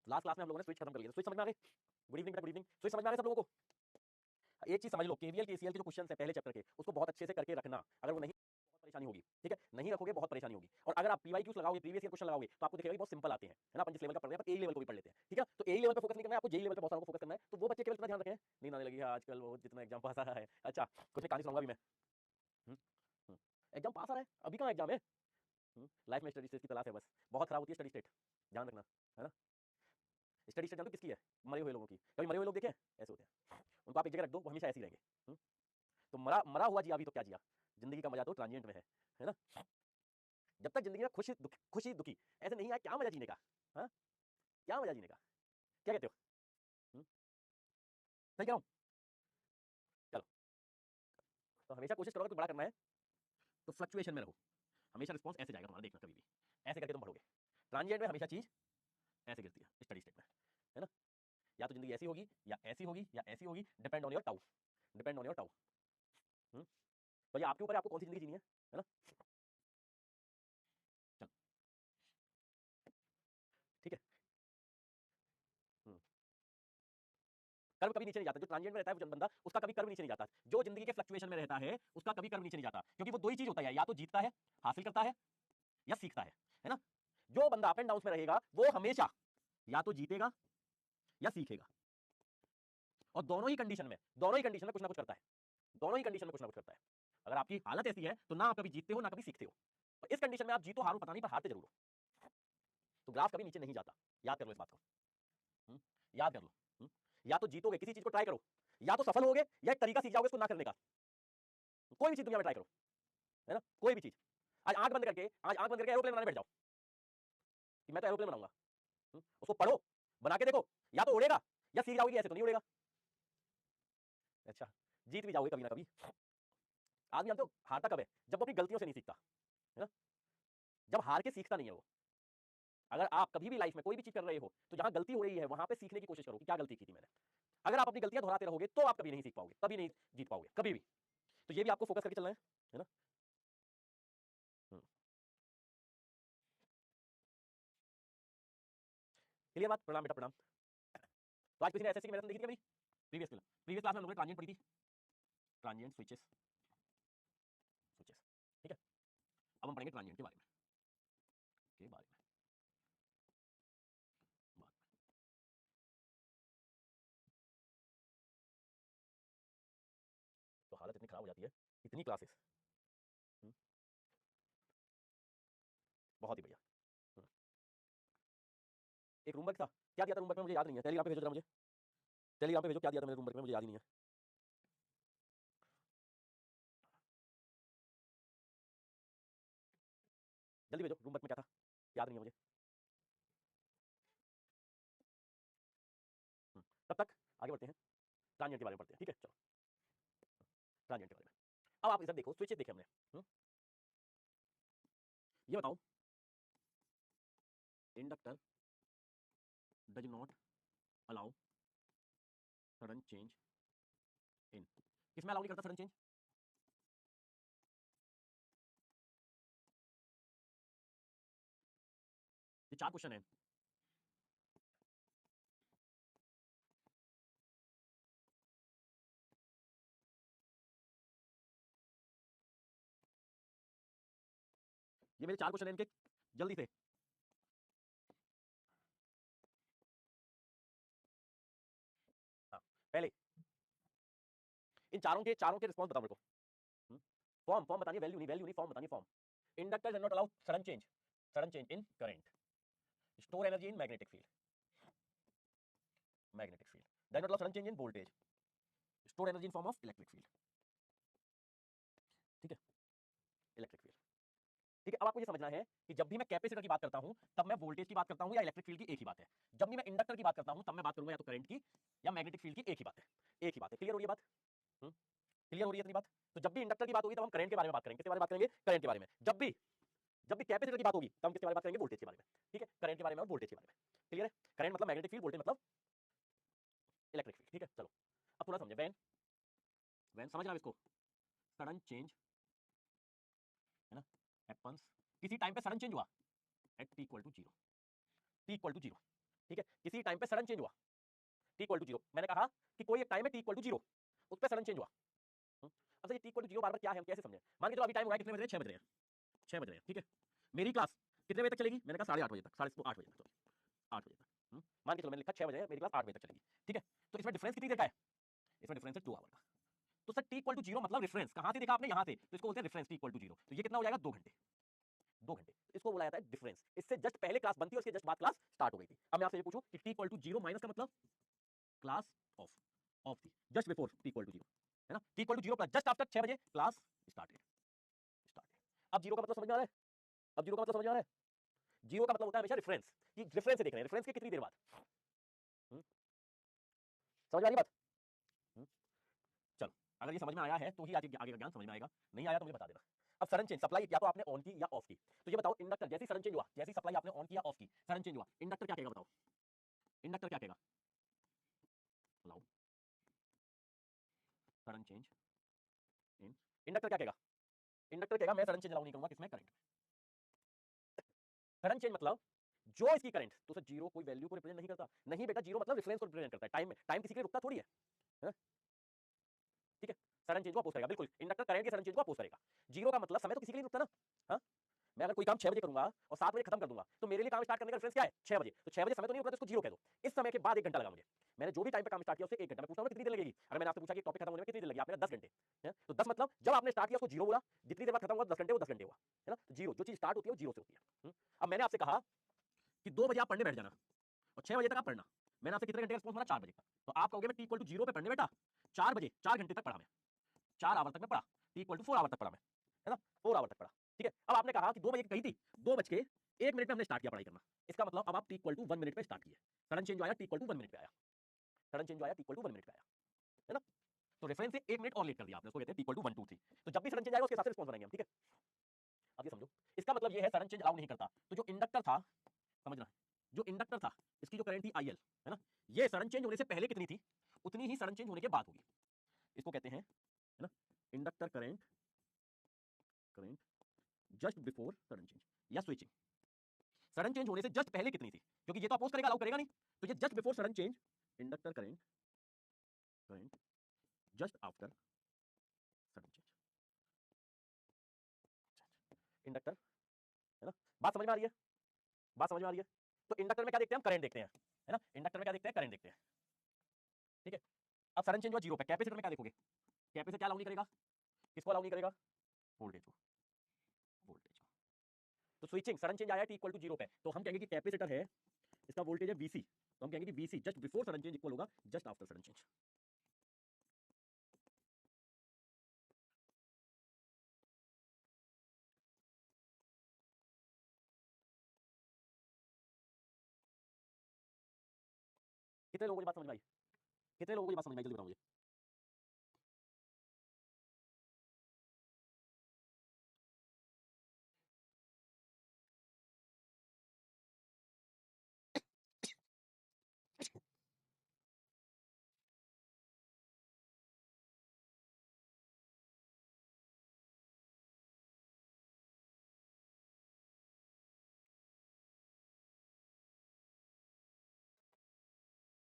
Last class में हम लोगों ने स्विच खत्म कर लिया। स्विच समझ में आ गई? Good evening, good evening. Switch समझ में आ गए सब लोगों को? एक चीज समझ लो, केवीएल केसीएल के जो क्वेश्चन है पहले चैप्टर के, उसको बहुत अच्छे से करके रखना। अगर वो नहीं, बहुत परेशानी होगी, ठीक है? नहीं रखोगे बहुत परेशानी होगी। और अगर आप पीवाईक्यूज लगाओगे, प्रीवियस ईयर क्वेश्चन लगाओगे, तो आपको दिखेगा बहुत सिंपल आते हैं, है ना? अपन जिस लेवल का पढ़ रहे हैं, पर ए लेवल को भी पढ़ लेते हैं, ठीक है? तो ए लेवल पे फोकस नहीं करना है आपको, जेई लेवल पे बहुत सारा फोकस करना है। तो वो बच्चे केवल इतना ध्यान रखें, नींद आने लगी है आजकल, वो जितना एग्जाम पास आ रहा है। अच्छा, कुछ कहानी सुनाऊंगा भी मैं। एग्जाम पास आ रहा है, अभी कहाँ एग्जाम है? लाइफ में स्टडी स्टेट की तलाश है बस, बहुत खराब होती है स्टडी स्टेट, ध्यान रखना, है ना? स्टडी स्टेट जानते हो किसकी है? मरे हुए लोगों की। कभी मरे हुए लोग देखे? ऐसे होते हैं, उनको आप एक जगह रख दो, वो हमेशा ऐसे ही रहेंगे। तो मरा मरा हुआ जिया भी तो क्या जिया? जिंदगी का मजा तो ट्रांजिएंट में है ना? जब तक जिंदगी में खुशी दुखी ऐसे नहीं आए, क्या मजा जीने का? हाँ, क्या मजा जीने का? क्या कहते हो? सही कह रहा हूँ? चलो, तो हमेशा कोशिश करोगे कुछ बड़ा करना है तो फ्लक्चुएशन में रहो, हमेशा रिस्पॉन्स ऐसे जाएगा तुम्हारा, देखना कभी भी ऐसे करके तुम बढ़ोगे। ट्रांजिएंट में हमेशा चीज ऐसे गिरती है स्टडी स्टेट में, है ना? या तो जिंदगी ऐसी होगी या ऐसी होगी या ऐसी होगी, depend on your tau, depend on your tau. तो ये आपके ऊपर है, आपको कौन सी जिंदगी जीनी है ना? चलो, ठीक है। कर्व कभी नीचे नहीं जाता, जो ट्रांजिएंट में रहता है वो बंदा, उसका कभी कर्व नीचे नहीं जाता। जो जिंदगी के फ्लक्चुएशन में रहता है उसका कभी कर्व नीचे नहीं जाता, क्योंकि वो दो ही चीज होता है, या तो जीतता है, हासिल करता है, या सीखता है ना? जो बंदा अप एंड डाउन में रहेगा वो हमेशा या तो जीतेगा या सीखेगा, और दोनों ही कंडीशन में कुछ ना कुछ करता है, दोनों ही कंडीशन में कुछ ना कुछ करता है। अगर आपकी हालत ऐसी है तो ना आप कभी जीतते हो ना कभी सीखते हो, और इस कंडीशन में आप जीतो हारो पता नहीं, पर हारते जरूर हो। तो ग्राफ कभी नीचे नहीं जाता, याद कर लो इस बात को। याद कर लो। या तो जीतोगे, किसी चीज को ट्राई करो, या तो सफल होगे, या एक तरीका सीख जाओगे उसको ना करने का। कोई भी चीज दुनिया में ट्राई करो, है ना? कोई भी चीज। आज आंख बंद करके एरोप्लेन बनाने बैठ जाओ कि मैं तो एरोप्लेन बनाऊंगा। उसको पढ़ो, बना के देखो, या तो उड़ेगा या सीख जाओगे ऐसे तो नहीं उड़ेगा। अच्छा, जीत भी जाओगे कभी ना कभी। आदमी जानते हो हारता कब है? जब वो अपनी गलतियों से नहीं सीखता, है ना? जब हार के सीखता नहीं है वो। अगर आप कभी भी लाइफ में कोई भी चीज कर रहे हो तो जहां गलती हो रही है वहां पे सीखने की कोशिश करो कि क्या गलती की थी मैंने। अगर आप अपनी गलतियां दोहराते रहोगे तो आप कभी नहीं सीख पाओगे, कभी नहीं जीत पाओगे, कभी भी। तो ये भी आपको फोकस करके चलना है ना? क्लियर बात? प्रणाम बेटा, प्रणाम। तो आज किसी ने एसएससी की मैराथन देखी थी कभी? प्रीवियस क्लास में हम लोगों ने ट्रांजिएंट पढ़ी थी, ट्रांजिएंट स्विचेस, स्विचेस, ठीक है? अब हम पढ़ेंगे ट्रांजिएंट के बारे में, के बारे में बात। तो हालत इतनी खराब हो जाती है, इतनी क्लासेस, बहुत ही बढ़िया। एक रूम वर्क था, क्या दिया था रूम वर्क में मुझे याद नहीं है, टेलीग्राम पे भेजो जरा मुझे, टेलीग्राम पे भेजो क्या दिया था मैंने रूम वर्क में, मुझे याद ही नहीं है। जल्दी भेजो, रूम वर्क में क्या था, याद नहीं है मुझे। तब तक आगे बढ़ते हैं, ट्रांजिएंट के बारे में पढ़ते हैं, ठीक है? चलो, ट्रांजिएंट के बारे में। अब आप इधर देखो, स्विचेस देखे हमने। ये बताओ, inductor does not allow sudden change इन, किसमें अलाउ नहीं करता सडन चेंज? ये 4 क्वेश्चन है। ये मेरे 4 क्वेश्चन है इनके, जल्दी से। हाँ, पहले इन चारों के रिस्पॉन्स बताओ मेरे को। फॉर्म फॉर्म बतानी, वैल्यू नहीं, फॉर्म बतानी, form. Inductor does not allow sudden change in current, store energy in magnetic field, does not allow sudden change in voltage, store energy in form of electric field, ठीक है? Electric field, ठीक है? अब आपको ये समझना है कि जब भी मैं कैपेसिटर की बात करता हूं तब मैं वोल्टेज की बात करता हूं या इलेक्ट्रिक फील्ड की, एक ही बात है। जब भी मैं इंडक्टर की बात करता हूं तब मैं बात करूंगा या तो करंट की या मैग्नेटिक फील्ड की, एक ही बात है, एक ही बात है। क्लियर हो रही है बात? क्लियर हो रही है इतनी बात? तो जब भी इंडक्टर की बात होगी तब हम करंट के बारे में बात करेंगे, किसके बारे में बात करेंगे? करंट के बारे में। जब भी कैपेसिटर की बात होगी तब हम किसके बारे में बात करेंगे? वोल्टेज के बारे में, ठीक है? करंट के बारे में और वोल्टेज के बारे में। क्लियर है? करंट मतलब मैग्नेटिक फील्ड, वोल्टेज मतलब इलेक्ट्रिक फील्ड, ठीक है? चलो, अब थोड़ा समझे। वैन वैन समझ रहा हूं इसको, सडन चेंज, है ना, हैपेंस, किसी टाइम पे सडन चेंज हुआ at T equal to zero, T equal to zero, ठीक है, किसी टाइम पे सडन चेंज हुआ t इक्वल टू 0, मैंने कहा कि कोई एक टाइम है t इक्वल टू 0, उस पे सडन चेंज हुआ। अब ये t इक्वल टू 0 बार बार क्या है हम कैसे समझें? मान के चलो अभी टाइम हुआ है कितने बज रहे हैं? 6 बज रहे हैं, 6 बज रहे हैं, ठीक है। मेरी क्लास कितने बजे तक चलेगी? मैंने कहा 8:30 बजे तक, 8 बजे तक, 8 बजे तक। मान के चलो मैंने लिखा 6 बजे है, मेरी क्लास 8 बजे तक चलेगी, ठीक है। तो इसमें डिफरेंस कितनी देर का है? इसमें डिफरेंस है 2 आवर का। तो सर t इक्वल टू 0 मतलब रेफरेंस कहां से देखा आपने? यहां से, तो इसको बोलते हैं रेफरेंस t इक्वल टू 0। तो ये कितना हो जाएगा? 2 घंटे, 2 घंटे। इसको बोला जाता है डिफरेंस। इससे जस्ट पहले क्लास बनती है, उसके जस्ट बाद क्लास स्टार्ट हो गई थी। अब मैं आपसे ये पूछूं कि t इक्वल टू 0 माइनस का मतलब क्लास ऑफ थी, just before t equal to 0, है ना। t equal to 0 plus just after 6 बजे क्लास स्टार्टेड। अब 0 का मतलब समझ में आ रहा है? अब 0 का मतलब समझ में आ रहा है? 0 का मतलब होता है हमेशा रेफरेंस, कि रेफरेंस से देख रहे हैं, रेफरेंस के कितनी देर बाद। समझ में आ रही बात? चलो, अगर ये समझ में आया है तो ही आगे का ज्ञान समझ में आएगा, नहीं आया तो मुझे बता देना। अब सडन चेंज, सप्लाई या तो आपने ऑन की या ऑफ की, तो ये बताओ इंडक्टर जैसी सडन चेंज हुआ, जैसी सप्लाई आपने ऑन की या ऑफ की, सडन चेंज हुआ, इंडक्टर क्या कहेगा? बताओ इंडक्टर क्या कहेगा? लाओ सडन चेंज इन, इंडक्टर क्या कहेगा? इंडक्टर कहेगा मैं सडन चेंज अलाउ नहीं करूंगा किसमें? करंट। सडन चेंज मतलब जो इसकी करंट, तो सर 0 कोई वैल्यू को रिप्रेजेंट नहीं करता, नहीं बेटा, 0 मतलब रेफरेंस को रिप्रेजेंट करता है, टाइम में, टाइम किसी के लिए रुकता थोड़ी है? ठीक है, सडन चेंज को अपोज करेगा, बिल्कुल इंडक्टर करंट के सडन चेंज को अपोज करेगा। 0 का मतलब समय तो किसी के लिए रुकता ना। हाँ, मैं अगर कोई काम 6 बजे करूंगा और 7 बजे खत्म कर दूंगा, तो मेरे लिए काम स्टार्ट करने का रेफरेंस क्या है? 6 बजे। तो 6 बजे समय तो नहीं रुका, तो इसको 0 कह दो। इस समय के बाद 1 घंटा लगा मुझे, मैंने जो भी टाइम पे काम स्टार्ट किया उससे 1 घंटा। मैं पूछता हूं कितनी देर लगेगी? अगर मैंने आपसे पूछा कि टॉपिक खत्म होने में कितनी देर लगी, आपने 10 घंटे है, तो 10 मतलब जब आपने स्टार्ट किया उसको 0 बोला, जितनी देर बाद खत्म हुआ 10 घंटे, वो 10 घंटे हुआ, है ना। 0 जो चीज स्टार्ट होती है वो 0 से होती है। अब मैंने आपसे कहा कि 2 बजे आप पढ़ने बैठ जाना और 6 बजे तक आप पढ़ना। मैंने आपसे कितने घंटे का रिस्पॉन्स मांगा? 4 बजे का। तो आप कहोगे मैं t इक्वल टू 0 पे पढ़ने बैठा 4 बजे, 4 घंटे तक पढ़ा मैं, 4 आवर तक मैं पढ़ा, t इक्वल टू 4 आवर तक पढ़ा मैं, है ना, 4 आवर तक पढ़ा, ठीक है। अब आपने कहा कि 2 बजे कही थी, 2 बज के 1 मिनट में हमने स्टार्ट किया पढ़ाई करना, इसका मतलब अब आप t इक्वल टू 1 मिनट पे स्टार्ट किए, सडन चेंज आया t इक्वल टू 1 मिनट पे आया, सडन चेंज आया t इक्वल टू 1 मिनट पे आया, है ना। तो रेफरेंस से 1 मिनट और लेट कर दिया आपने, उसको कहते हैं t इक्वल टू 1 2 3। तो जब भी सडन चेंज आएगा उसके हिसाब से रिस्पॉन्स बनाएंगे हम, ठीक है। अब ये समझो, इसका मतलब ये है सडन चेंज अलाउ नहीं करता। तो जो इंडक्टर था, समझना, जो इंडक्टर था इसकी जो करंट थी IL, है ना, ये सडन चेंज होने से पहले कितनी थी उतनी ही सडन चेंज होने के बाद होगी। इसको कहते हैं, है ना, inductor current, current just before sudden change या स्विचिंग। सडन चेंज होने से जस्ट पहले कितनी थी, क्योंकि ये तो अपोज करेगा, अलाउ करेगा नहीं, तो ये just before sudden change, inductor current, current just after sudden change, inductor, है ना। बात समझ में आ रही है? बात समझ में आ रही है? तो इंडक्टर में क्या देखते हैं हम? करंट देखते हैं, है ना। इंडक्टर में क्या देखते हैं? करंट देखते हैं, ठीक है। अब सडन चेंज हुआ 0 पे, कैपेसिटर में क्या देखोगे? कैपेसिटर क्या अलाउ नहीं करेगा? किसको अलाउ नहीं करेगा? वोल्टेज को, वोल्टेज को। तो स्विचिंग, सडन चेंज आया t इक्वल टू 0 पे, तो हम कहेंगे कि कैपेसिटर है, इसका वोल्टेज है VC, तो हम कहेंगे कि VC just before sudden change equal होगा जस्ट आफ्टर सडन चेंज। कितने लोगों को बात समझ में आई? कितने लोगों को बात समझ में आई? जल्दी बताओ मुझे।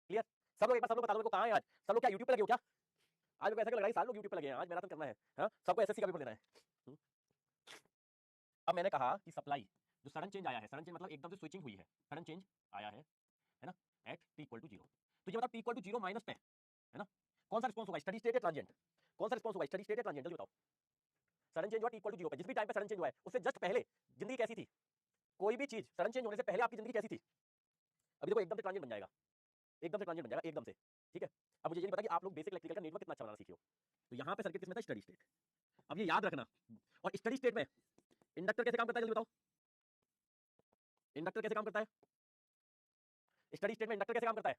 क्लियर? सब लोग एक बार, सब लोग बता दो मेरे को, कहां है आज सब लोग? क्या यूट्यूब पे लगे हो क्या? आज मेरे को ऐसा लग रहा है सारे लोग यूट्यूब पे लगे हैं, आज मैराथन करना है, हाँ, सबको एसएससी का पेपर देना है। अब मैंने कहा कि सप्लाई जो सडन चेंज आया है, सडन चेंज मतलब एकदम से स्विचिंग हुई है, सडन चेंज आया है ना, एट t इक्वल टू 0। तो ये मतलब t इक्वल टू 0 माइनस पे, है ना, कौन सा रिस्पॉन्स होगा? स्टडी स्टेट या ट्रांजिएंट? कौन सा रिस्पॉन्स होगा? स्टडी स्टेट या ट्रांजिएंट? जल्दी बताओ। सडन चेंज हुआ t इक्वल टू 0 पे, जिस भी टाइम पे सडन चेंज हुआ है उससे जस्ट पहले जिंदगी कैसी थी? कोई भी चीज सडन चेंज होने से पहले आपकी जिंदगी कैसी थी? अभी देखो एकदम से ट्रांजिएंट बन जाएगा, एकदम से ट्रांजिएंट बन जाएगा, एकदम से, ठीक है। अब मुझे ये नहीं पता कि आप लोग बेसिक इलेक्ट्रिकल का नेटवर्क कितना अच्छा बनाना सीखे हो। तो यहाँ पे सर्किट किसमें था? Steady state. अब ये याद रखना, और स्टडी स्टेट में इंडक्टर कैसे काम करता है? जल्दी बताओ, इंडक्टर कैसे काम करता है? स्टडी स्टेट में इंडक्टर कैसे काम करता है?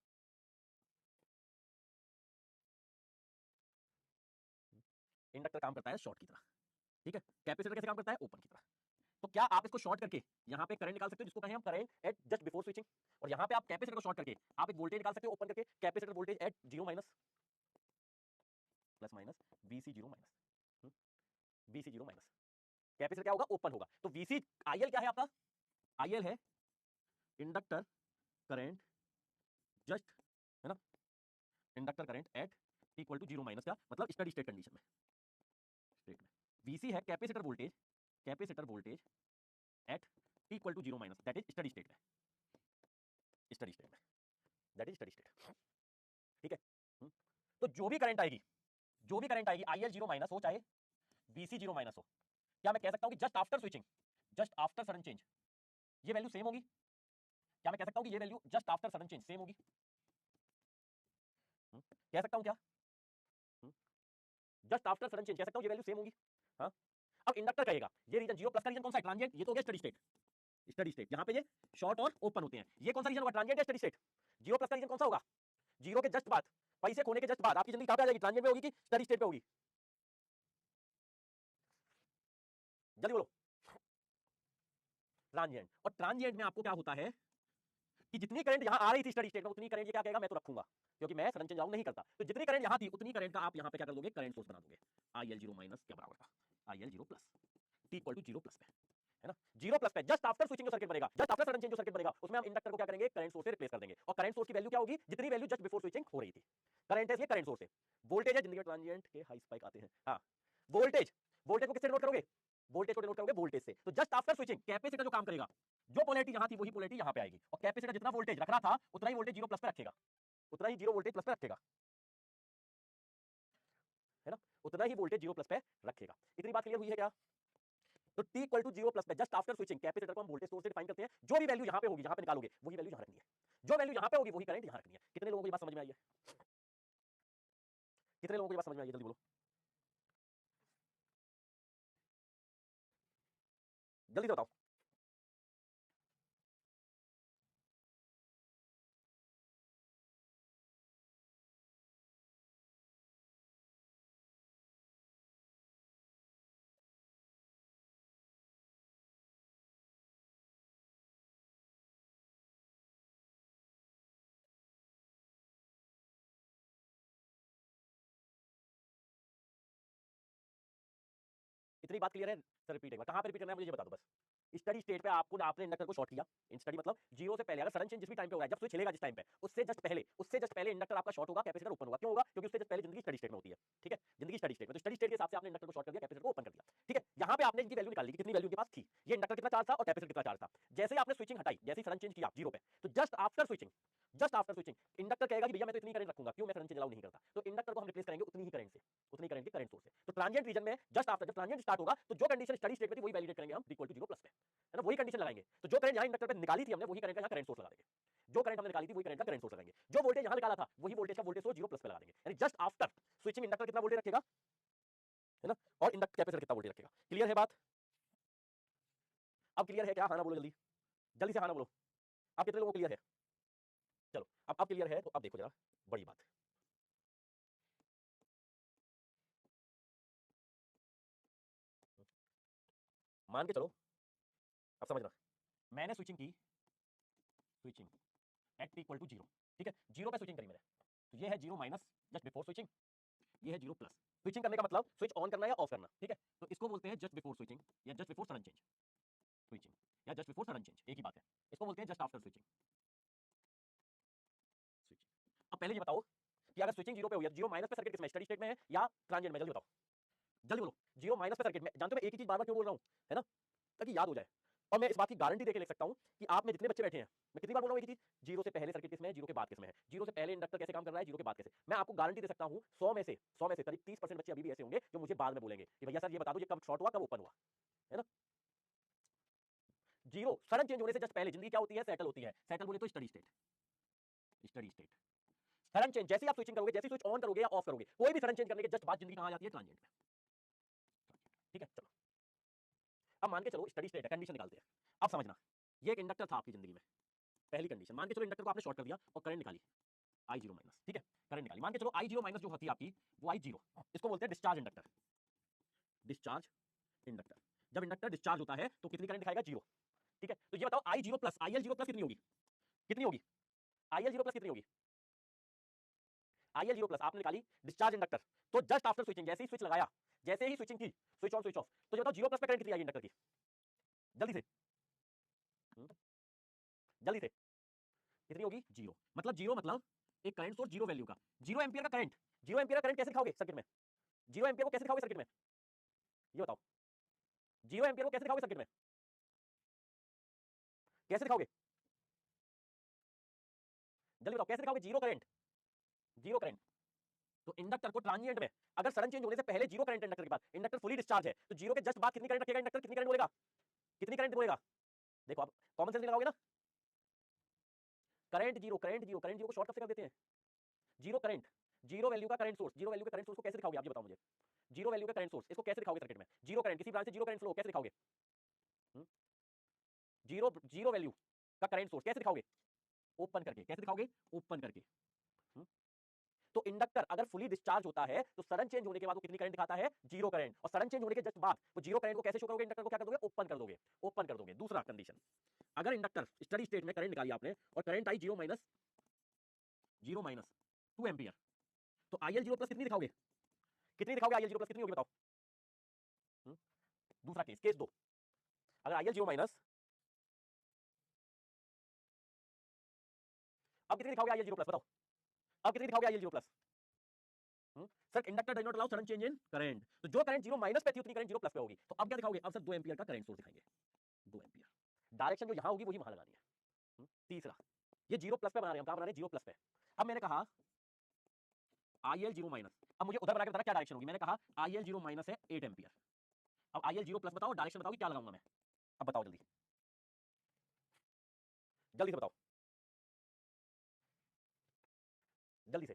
इंडक्टर काम करता है शॉर्ट की तरह, ठीक है। कैपेसिटर कैसे काम करता है? ओपन की तरह। तो क्या आप इसको शॉर्ट करके यहाँ पे करंट निकाल सकते हो, जिसको कहें हम current eight just before switching, और यहाँ पे आप कैपेसिटर को शॉर्ट करके आप एक वोल्टेज निकाल सकते हो ओपन करके, capacitor voltage eight 0 minus, plus minus VC 0 minus, VC 0 minus. Capacitor क्या होगा? ओपन होगा। तो VC IL क्या है आपका? IL है इंडक्टर करंट जस्ट, है ना, inductor current at equal to zero minus, क्या मतलब स्टडी स्टेट कंडीशन में, स्टेट में वीसी है capacitor voltage, capacitor voltage at equal to zero minus, that is steady state में, स्टडी स्टेट में, दैट इज स्टडी स्टेट। ठीक है। तो जो भी करंट आएगी, जो भी करंट आएगी आई एल जीरो माइनस हो चाहे बीसी जीरो माइनस हो, क्या मैं कह सकता हूं कि just after switching, just after sudden change ये वैल्यू सेम होगी? क्या मैं कह सकता हूं कि ये value just after sudden change same होगी? कह सकता हूं क्या? जस्ट आफ्टर सडन चेंज कह सकता हूं ये वैल्यू सेम होगी। हाँ, अब इंडक्टर कहेगा ये रीजन जीरो प्लस का रीजन कौन सा है? ट्रांजिएंट। ये तो हो गया स्टडी स्टेट, स्टडी स्टेट यहां पे ये शॉर्ट और ओपन होते हैं। ये कौन सा रीजन होगा? ट्रांजिएंट या स्टडी स्टेट? जीरो प्लस का रीजन कौन सा होगा? जीरो के जस्ट बाद, पैसे खोने के जस्ट बाद आपकी जिंदगी कहां पे आ जाएगी? ट्रांजिएंट में होगी कि स्टडी स्टेट पे होगी? जल्दी बोलो। ट्रांजिएंट। और ट्रांजिएंट में आपको क्या होता है कि जितनी करंट यहां आ रही थी स्टडी स्टेट में, उतनी करंट ये क्या कहेगा, मैं तो रखूंगा क्योंकि मैं सडन चेंज लागू नहीं करता। तो जितनी करंट यहां थी उतनी करंट का आप यहां पे क्या कर दोगे? करंट सोर्स बना दोगे। आई एल जीरो माइनस क्या बराबर था? I L zero plus, T equal to zero plus पे, है ना, जीरो प्लस पे जस्ट आफ्टर स्विचिंग जो सर्किट बनेगा, जस्ट आफ्टर सडन चेंज जो सर्किट बनेगा, उसमें हम इंडक्टर को क्या करेंगे? करंट सोर्स से रिप्लेस कर देंगे। और करंट सोर्स की वैल्यू क्या होगी? जितनी वैल्यू जस्ट बिफोर स्विचिंग हो रही थी। करंट है इसलिए करंट सोर्स है, वोल्टेज है, जिंदगी में ट्रांजिएंट के हाई स्पाइक आते हैं। हाँ, वोल्टेज, वोल्टेज को किससे डिनोट करोगे? वोल्टेज को डिनोट करोगे वोल्टेज से। तो जस्ट आफ्टर स्विचिंग कैपेसिटर जो काम करेगा, जो पोलैरिटी यहां थी वही पोलैरिटी यहां पे आएगी, और कैपेसिटर जितना वोल्टेज रख रहा था उतना ही वोल्टेज जीरो प्लस पे रखेगा, उतना ही जीरो वोल्टेज प्लस पे रखेगा, है ना, उतना ही वोल्टेज जीरो प्लस पे रखेगा। इतनी बात क्लियर हुई है क्या? तो t equal to zero plus पे जस्ट आफ्टर स्विचिंग कैपेसिटर को हम वोल्टेज सोर्स से डिफाइन करते हैं। जो भी वैल्यू यहां पे होगी, यहां पे निकालोगे वही वैल्यू यहां रखनी है, जो वैल्यू यहां पे होगी वही करंट यहां रखनी है। कितने लोगों को ये बात समझ में आई है? कितने लोगों को ये बात समझ में आई है? जल्दी बोलो, जल्दी से बताओ। इतनी बात क्लियर है? सर रिपीट एक बार, कहां पे रिपीट करना है मुझे ये बता दो बस। स्टडी स्टेट पे आपको, आपने इंडक्टर को शॉर्ट किया, इन स्टडी मतलब जीरो से पहले, अगर सडन चेंज जिस भी टाइम पे होगा, जब स्विच हिलेगा जिस टाइम पे, उससे जस्ट पहले, उससे जस्ट पहले इंडक्टर आपका शॉर्ट होगा, कैपेसिटर ओपन होगा। क्यों होगा? क्योंकि उससे जस्ट पहले जिंदगी स्टडी स्टेट में होती है। ठीक है, जिंदगी स्टडी स्टेट में, तो स्टडी स्टेट के हिसाब से आपने इंडक्टर को शॉर्ट कर दिया, कैपेसिटर को ओपन कर दिया। ठीक है, यहां पे आपने इनकी वैल्यू निकाल ली, कितनी वैल्यू के पास थी, ये इंडक्टर कितना चार्ज था और कैपेसिटर कितना चार्ज था। जैसे ही आपने स्विचिंग हटाई, जैसे ही सडन चेंज किया जीरो पे, तो just after switching, just after switching inductor कहेगा कि भैया मैं तो इतनी करंट रखूंगा, क्यों? मैं सडन चेंज अलाउ नहीं करता। तो इंडक्टर को हम रिप्लेस करेंगे उतनी ही करंट से, उतनी करंट के करंट सोर्स से। तो ट्रांजिएंट रीजन में जस्ट आफ्टर, जब ट्रांजिएंट स्टार्ट होगा, तो जो कंडीशन स्टडी स्टेट में थी वही वैलिडेट करेंगे हम इक्वल टू जीरो प्लस पे, है ना, वही कंडीशन लगाएंगे। तो जो करंट यहां इंडक्टर पे निकाली थी हमने, वही करंट का यहां करंट सोर्स लगा देंगे। जो करंट हमने निकाली थी वही करंट का करंट सोर्स लगाएंगे। जो वोल्टेज यहां निकाला था वही वोल्टेज का वोल्टेज सोर्स जीरो प्लस पे लगा देंगे। यानी जस्ट आफ्टर स्विचिंग इंडक्टर कितना वोल्टेज रखेगा, है ना, और इंडक्टर कैपेसिटर कितना वोल्टेज रखेगा। क्लियर है बात? अब क्लियर है क्या? हाँ ना बोलो जल्दी, जल्दी से हाँ ना बोलो। अब कितने लोगों को क्लियर है? चलो, अब क्लियर है तो अब देखो जरा बड़ी बात। मान के चलो, अब समझना, मैंने स्विचिंग की, switching at equal to zero, ठीक है, जीरो पे स्विचिंग करी मैंने, तो ये है zero minus just before switching, ये है जीरो प्लस। स्विचिंग करने का मतलब स्विच ऑन करना या ऑफ करना, ठीक है, तो इसको बोलते हैं जस्ट बिफोर स्विचिंग या just before sudden change, switching या जस्ट बिफोर सडन चेंज एक ही बात है। इसको बोलते हैं जस्ट आफ्टर स्विचिंग, स्विचिंग। अब पहले ये बताओ कि अगर स्विचिंग जीरो पे हुई है, जीरो माइनस पे सर्किट किसमें, स्टडी स्टेट में है या ट्रांजिएंट में? जल्दी बताओ, जल्दी बोलो। जीरो माइनस पे सर्किट में, जानते हो मैं एक ही चीज बार बार क्यों बोल रहा हूँ, है ना, ताकि याद हो जाए। और मैं इस बात की गारंटी देके लिख सकता हूं कि आप में जितने बच्चे बैठे हैं, मैं कितनी बार बोल रहा हूं एक ही चीज, जीरो से पहले सर्किट किसमें है, जीरो के बाद किसमें है, जीरो से पहले इंडक्टर कैसे काम कर रहा है, जीरो के बाद कैसे। मैं आपको गारंटी दे सकता हूं 100 में से करीब 30% बच्चे अभी भी ऐसे होंगे जो मुझे बाद में बोलेंगे कि भैया सर ये बता दो ये कब शॉर्ट हुआ कब ओपन हुआ, है ना। जीरो सडन चेंज होने से जस्ट पहले जिंदगी क्या होती है, सेटल होती है। सेटल बोले तो steady state, steady state. Sudden change जैसे ही आप स्विचिंग करोगे, जैसे स्विच ऑन करोगे या ऑफ करोगे, कोई भी सडन चेंज करने के जस्ट बाद जिंदगी कहां आ जाती है, ट्रांजिएंट में। ठीक है, चलो अब मान के चलो स्टडी स्टेट है, कंडीशन निकालते हैं। अब समझना, ये एक इंडक्टर था आपकी जिंदगी में, पहली कंडीशन, मान के चलो इंडक्टर को आपने शॉर्ट कर दिया और करंट निकाली आई जीरो माइनस, ठीक है, करंट निकाली, मान के चलो आई जीरो माइनस जो होती है आपकी वो आई जीरो, इसको बोलते हैं डिस्चार्ज इंडक्टर, डिस्चार्ज इंडक्टर। जब इंडक्टर डिस्चार्ज होता है तो कितनी करंट दिखाएगा, जीरो, ठीक है। तो ये बताओ I zero plus I L zero plus कितनी होगी, कितनी होगी, आई एल जीरो प्लस कितनी होगी, आई एल जीरो प्लस आपने निकाली डिस्चार्ज इंडक्टर, तो जस्ट आफ्टर स्विचिंग, जैसे ही स्विच लगाया, जैसे ही स्विचिंग की, स्विच ऑन स्विच ऑफ, तो ये बताओ जीरो प्लस पे करंट कितनी आई इंडक्टर की, जल्दी से, जल्दी से, कितनी होगी, जीरो। मतलब जीरो मतलब एक करंट सोर्स जीरो वैल्यू का, 0 एम्पियर का करंट। 0 एम्पियर का करंट कैसे दिखाओगे सर्किट में, 0 एम्पियर को कैसे दिखाओगे सर्किट में, ये बताओ, 0 एम्पियर को कैसे दिखाओगे सर्किट में, कैसे दिखाओगे, जल्दी बताओ कैसे दिखाओगे, जीरो करंट, जीरो करंट। तो इंडक्टर को ट्रांजिएंट में अगर सडन चेंज होने से पहले जीरो करंट इंडक्टर के बाद, इंडक्टर फुली डिस्चार्ज है, तो जीरो के जस्ट बाद कितनी करंट रखेगा इंडक्टर, कितनी करंट बोलेगा, कितनी करंट बोलेगा। देखो आप कॉमन सेंस लगाओगे ना, current zero, current zero, current zero को शॉर्ट कब से कर देते हैं, जीरो करंट, जीरो वैल्यू का करंट सोर्स, जीरो वैल्यू के करंट सोर्स को कैसे दिखाओगे आप ये बताओ मुझे, जीरो वैल्यू का करंट सोर्स, इसको कैसे दिखाओगे सर्किट में, जीरो करंट, किसी ब्रांच से जीरो करंट फ्लो कैसे दिखाओगे, जीरो जीरो वैल्यू का करंट सोर्स कैसे दिखाओगे, ओपन करके, कैसे दिखाओगे, ओपन करके। तो इंडक्टर अगर फुली डिस्चार्ज होता है तो सडन चेंज होने के बाद वो कितनी करंट दिखाता है, जीरो करंट, और सडन चेंज होने के जस्ट बाद वो जीरो करंट को कैसे शो करोगे, इंडक्टर को क्या कर दोगे, ओपन कर दोगे, ओपन कर दोगे। दूसरा कंडीशन, अगर इंडक्टर स्टडी स्टेट में करंट निकाली आपने और current I zero minus 2 ampere, तो आईएल जीरो प्लस कितनी दिखाओगे, कितनी दिखाओगे, आईएल जीरो प्लस कितनी होगी बताओ। दूसरा केस, केस 2, अगर आईएल जीरो माइनस, अब कितनी दिखाओगे आईएल जीरो प्लस बताओ, अब कितनी दिखाओगे IL zero plus. Sir inductor does not allow sudden change in current, तो जो करंट जीरो माइनस पे थी उतनी करंट जीरो प्लस पे होगी, तो अब क्या दिखाओगे, अब सर 2 एम्पियर का करंट सोर्स दिखाएंगे, 2 एम्पियर, डायरेक्शन जो यहां होगी वही वहां लगानी है। तीसरा, ये जीरो प्लस पे बना रहे हैं हम, कहां बना रहे हैं, जीरो प्लस पे। अब मैंने कहा आईएल जीरो माइनस, अब मुझे उधर बना के बताना क्या डायरेक्शन होगी, मैंने कहा आईएल जीरो माइनस है 8 एम्पियर, अब आईएल जीरो प्लस बताओ, डायरेक्शन बताओ क्या लगाऊंगा मैं, अब बताओ जल्दी, जल्दी से बताओ, जल्दी से।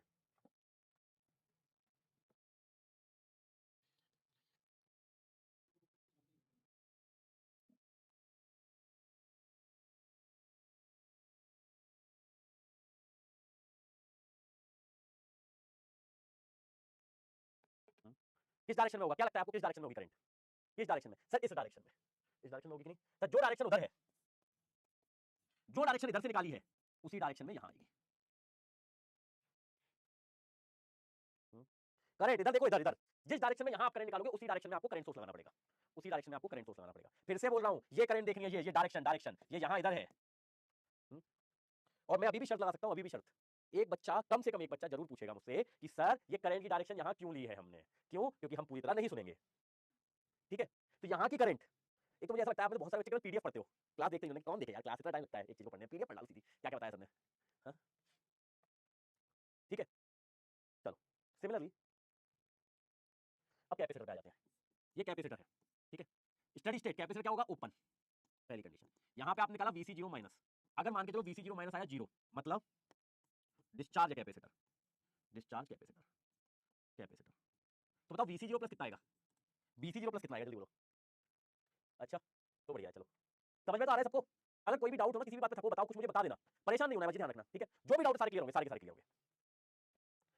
किस डायरेक्शन में होगा, क्या लगता है आपको, किस डायरेक्शन में होगी करंट, किस डायरेक्शन में, सर इस डायरेक्शन में, इस डायरेक्शन में होगी कि नहीं, सर जो डायरेक्शन उधर है, जो डायरेक्शन इधर से निकाली है उसी डायरेक्शन में यहां आएगी। करंट इधर देखो, इधर इधर जिस डायरेक्शन में यहां आप करंट निकालोगे उसी डायरेक्शन में आपको करंट सोर्स लगाना पड़ेगा, उसी डायरेक्शन में आपको करंट सोर्स लगाना पड़ेगा। फिर से बोल रहा हूं, ये करंट देखनी है, ये डायरेक्शन, डायरेक्शन ये यहां इधर है। और मैं अभी भी शर्त लगा सकता हूं, अभी भी शर्त, एक बच्चा, कम से कम एक बच्चा जरूर पूछेगा मुझसे कि सर ये करंट की डायरेक्शन यहां क्यों ली है हमने, क्यों, क्योंकि हम पूरी तरह नहीं सुनेंगे, ठीक है। तो यहां की करंट, एक तो मुझे ऐसा लगता है आप बहुत सारे बच्चे पीडीएफ पढ़ते हो, क्लास देखते हो, कौन देखे यार, क्लास इतना टाइम लगता है एक चीज को पढ़ने में, पीडीएफ पढ़ डालो सीधी, क्या क्या बताया सबने, ठीक है। चलो सिमिलरली अब कैपेसिटर पे आ जाते हैं, ये कैपेसिटर है, ठीक है। स्टडी स्टेट कैपेसिटर क्या होगा, ओपन, पहली कंडीशन। यहां पे आपने निकाला वीसी जीरो माइनस, अगर मान के चलो वीसी जीरो माइनस आया जीरो, मतलब डिस्चार्ज है कैपेसिटर, डिस्चार्ज कैपेसिटर, कैपेसिटर। तो बताओ वीसी जीरो प्लस कितना आएगा, वीसी जीरो प्लस कितना आएगा, जल्दी बोलो। अच्छा तो बढ़िया है, चलो समझ में तो आ रहा है सबको। अगर कोई भी डाउट हो ना किसी भी बात पे थको, बताओ, कुछ मुझे बता देना, परेशान नहीं होना है, मुझे ध्यान रखना, ठीक है। जो भी डाउट सारे क्लियर होंगे, सारे के सारे क्लियर होंगे।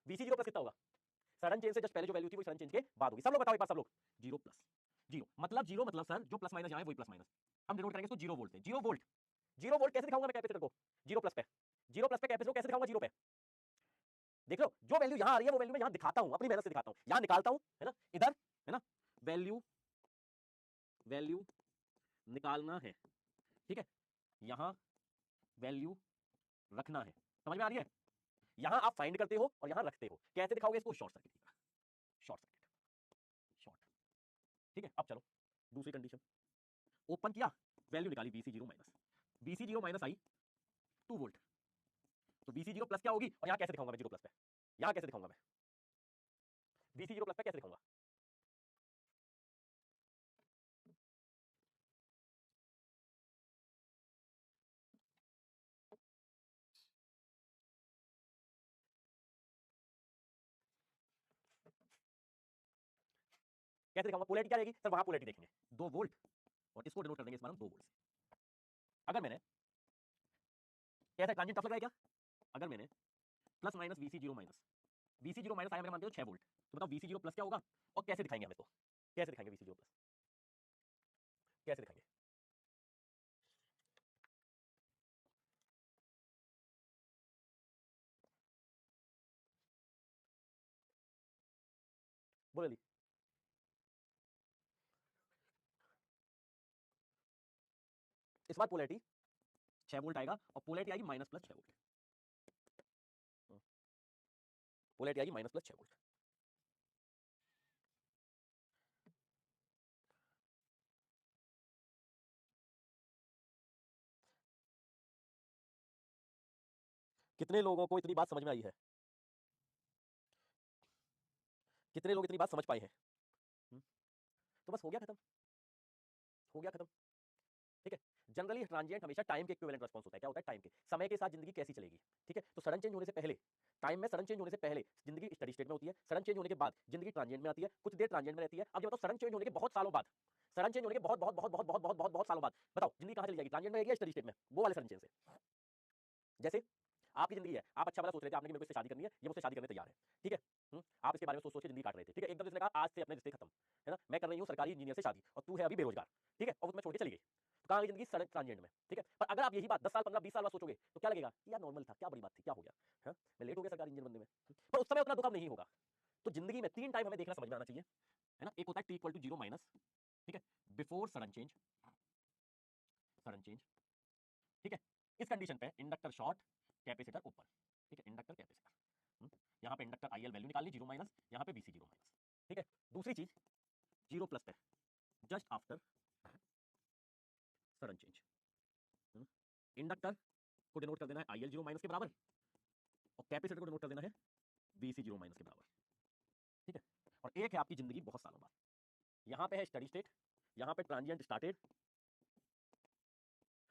वीसी जीरो प्लस कितना होगा, सडन चेंज से जस्ट पहले जो वैल्यू थी वो सडन चेंज के बाद होगी। सब लोग बताओ एक बार, सब लोग, जीरो प्लस, जीरो मतलब सर जो प्लस माइनस यहाँ है वही प्लस माइनस, हम डिनोट करेंगे इसको जीरो वोल्ट से, जीरो वोल्ट, जीरो वोल्ट कैसे दिखाऊंगा मैं कैपेसिटर को, जीरो प्लस पे, जीरो प्लस पे कैपेसिटर को कैसे दिखाऊंगा, जीरो पे। देख लो जो वैल्यू यहाँ आ रही है वो वैल्यू मैं यहाँ दिखाता हूँ, अपनी मेहनत से दिखाता हूँ, यहाँ निकालता हूँ, है ना, इधर, है ना, वैल्यू, वैल्यू निकालना है, ठीक है, यहाँ वैल्यू रखना है, समझ में आ रही है। यहाँ आप फाइंड करते हो और यहाँ रखते हो, कैसे दिखाओगे इसको, शॉर्ट सर्किट की तरह, शॉर्ट सर्किट, शॉर्ट, ठीक है। अब चलो दूसरी कंडीशन, ओपन किया, वैल्यू निकाली VC zero minus, VC zero minus I 2 volt, तो वीसी जीरो प्लस क्या होगी, और यहाँ कैसे दिखाऊंगा मैं जीरो प्लस पे, यहाँ कैसे दिखाऊंगा मैं वीसी जीरो प्लस पे कैसे दिखाऊंगा, कैसे दिखाऊंगा, पोलैरिटी क्या रहेगी सर, वहां पोलैरिटी देखेंगे 2 वोल्ट, और इसको डिनोट कर देंगे इस बार हम 2 वोल्ट से। अगर मैंने, कैसा ट्रांजिएंट टफ लग रहा है क्या, अगर मैंने plus minus VC zero minus, VC zero minus आया मेरे मानते हो 6 वोल्ट, तो बताओ वीसी जीरो प्लस क्या होगा, और कैसे दिखाएंगे हम इसको, कैसे दिखाएंगे वीसी जीरो प्लस, कैसे दिखाएंगे, बोलो जल्दी। इस बार पोलैरिटी 6 वोल्ट आएगा और पोलैरिटी आएगी माइनस प्लस 6 वोल्ट, पोलैरिटी आएगी -+6 वोल्ट। कितने लोगों को इतनी बात समझ में आई है? कितने लोग इतनी बात समझ पाए हैं? तो बस हो गया खत्म, हो गया खत्म। ठीक है, जनरली ट्रांजिएंट हमेशा टाइम के इक्विवेलेंट रिस्पांस होता है। क्या होता है? टाइम के, समय के साथ जिंदगी कैसी चलेगी। ठीक है, तो सडन चेंज होने से पहले, टाइम में सडन चेंज होने से पहले जिंदगी स्टडी स्टेट में होती है, सडन चेंज होने के बाद जिंदगी ट्रांजिएंट में आती है, कुछ देर ट्रांजिएंट में रहती है। अब ये बताओ, सडन चेंज होने के बहुत सालों बाद, सडन चेंज होने के बहुत बहुत बहुत बहुत बहुत बहुत बहुत बहुत सालों बाद बताओ जिंदगी कहां चली जाएगी? ट्रांजिएंट में रहेगी या स्टडी स्टेट में? वो वाले सडन चेंज से। जैसे आपकी जिंदगी है, आप अच्छा वाला सोच रहे थे, आपने कि मेरे को इससे शादी करनी है, ये मुझसे शादी करने तैयार है। ठीक है, आप इसके बारे में सोच सोच के जिंदगी काट रहे थे। ठीक है, एकदम इसने कहा आज से अपने रिश्ते खत्म, है ना, मैं कर रही हूँ सरकारी इंजीनियर से शादी और तू है अभी बेरोजगार। ठीक है, और उसमें छोड़ के चली गई, तो कहाँ गई जिंदगी? सडन ट्रांजिएंट में। ठीक है, पर अगर आप यही बात 10 साल 15 20 साल बाद सोचोगे तो क्या लगेगा? यार नॉर्मल था, क्या बड़ी बात थी, क्या हो गया, हाँ मैं लेट हो गया सरकारी इंजीनियर बनने में। पर उस समय उतना दुख अब नहीं होगा। तो जिंदगी में 3 टाइम हमें देखना समझ में आना चाहिए, है ना। एक होता है t = 0 माइनस, ठीक है, before sudden change, sudden change. ठीक है, इस कंडीशन पे इंडक्टर शॉर्ट, कैपेसिटर ओपन। ठीक है, इंडक्टर कैपेसिटर, यहाँ पे इंडक्टर IL वैल्यू निकालनी 0 माइनस, यहाँ पे BC 0 माइनस। ठीक है, दूसरी चीज 0+ पे just after sudden change, inductor को डिनोट कर देना है IL 0 माइनस के बराबर और कैपेसिटर को डिनोट कर देना है BC 0 माइनस के बराबर। ठीक है, और एक है आपकी जिंदगी बहुत सालों बाद, यहाँ पे है स्टडी स्टेट, यहाँ पे ट्रांजिएंट स्टार्टेड,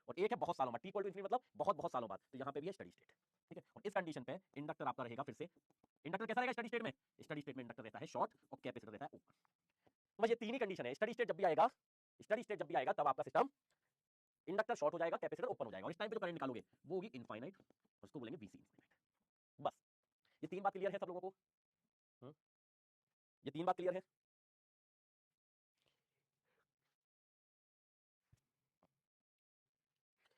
और एक है बहुत सालों बाद, t = ∞ मतलब बहुत बहुत सालों बाद, तो यहाँ पे भी है स्टडी स्टेट। ठीक है, और इस कंडीशन पे इंडक्टर आपका रहेगा फिर से, इंडक्टर कैसा रहेगा स्टडी स्टेट में? स्टडी स्टेट में इंडक्टर रहता है शॉर्ट और कैपेसिटर रहता है ओपन। बस ये 3 ही कंडीशन है। स्टडी स्टेट जब भी आएगा, स्टडी स्टेट जब भी आएगा तब आपका सिस्टम इंडक्टर शॉर्ट हो जाएगा, कैपेसिटर ओपन हो जाएगा, और इस टाइम पे जो करंट निकालोगे वो होगी इनफाइनाइट, उसको बोलेंगे BC इनफाइनाइट। बस ये 3 बात क्लियर है सब लोगों को? ये 3 बात क्लियर है?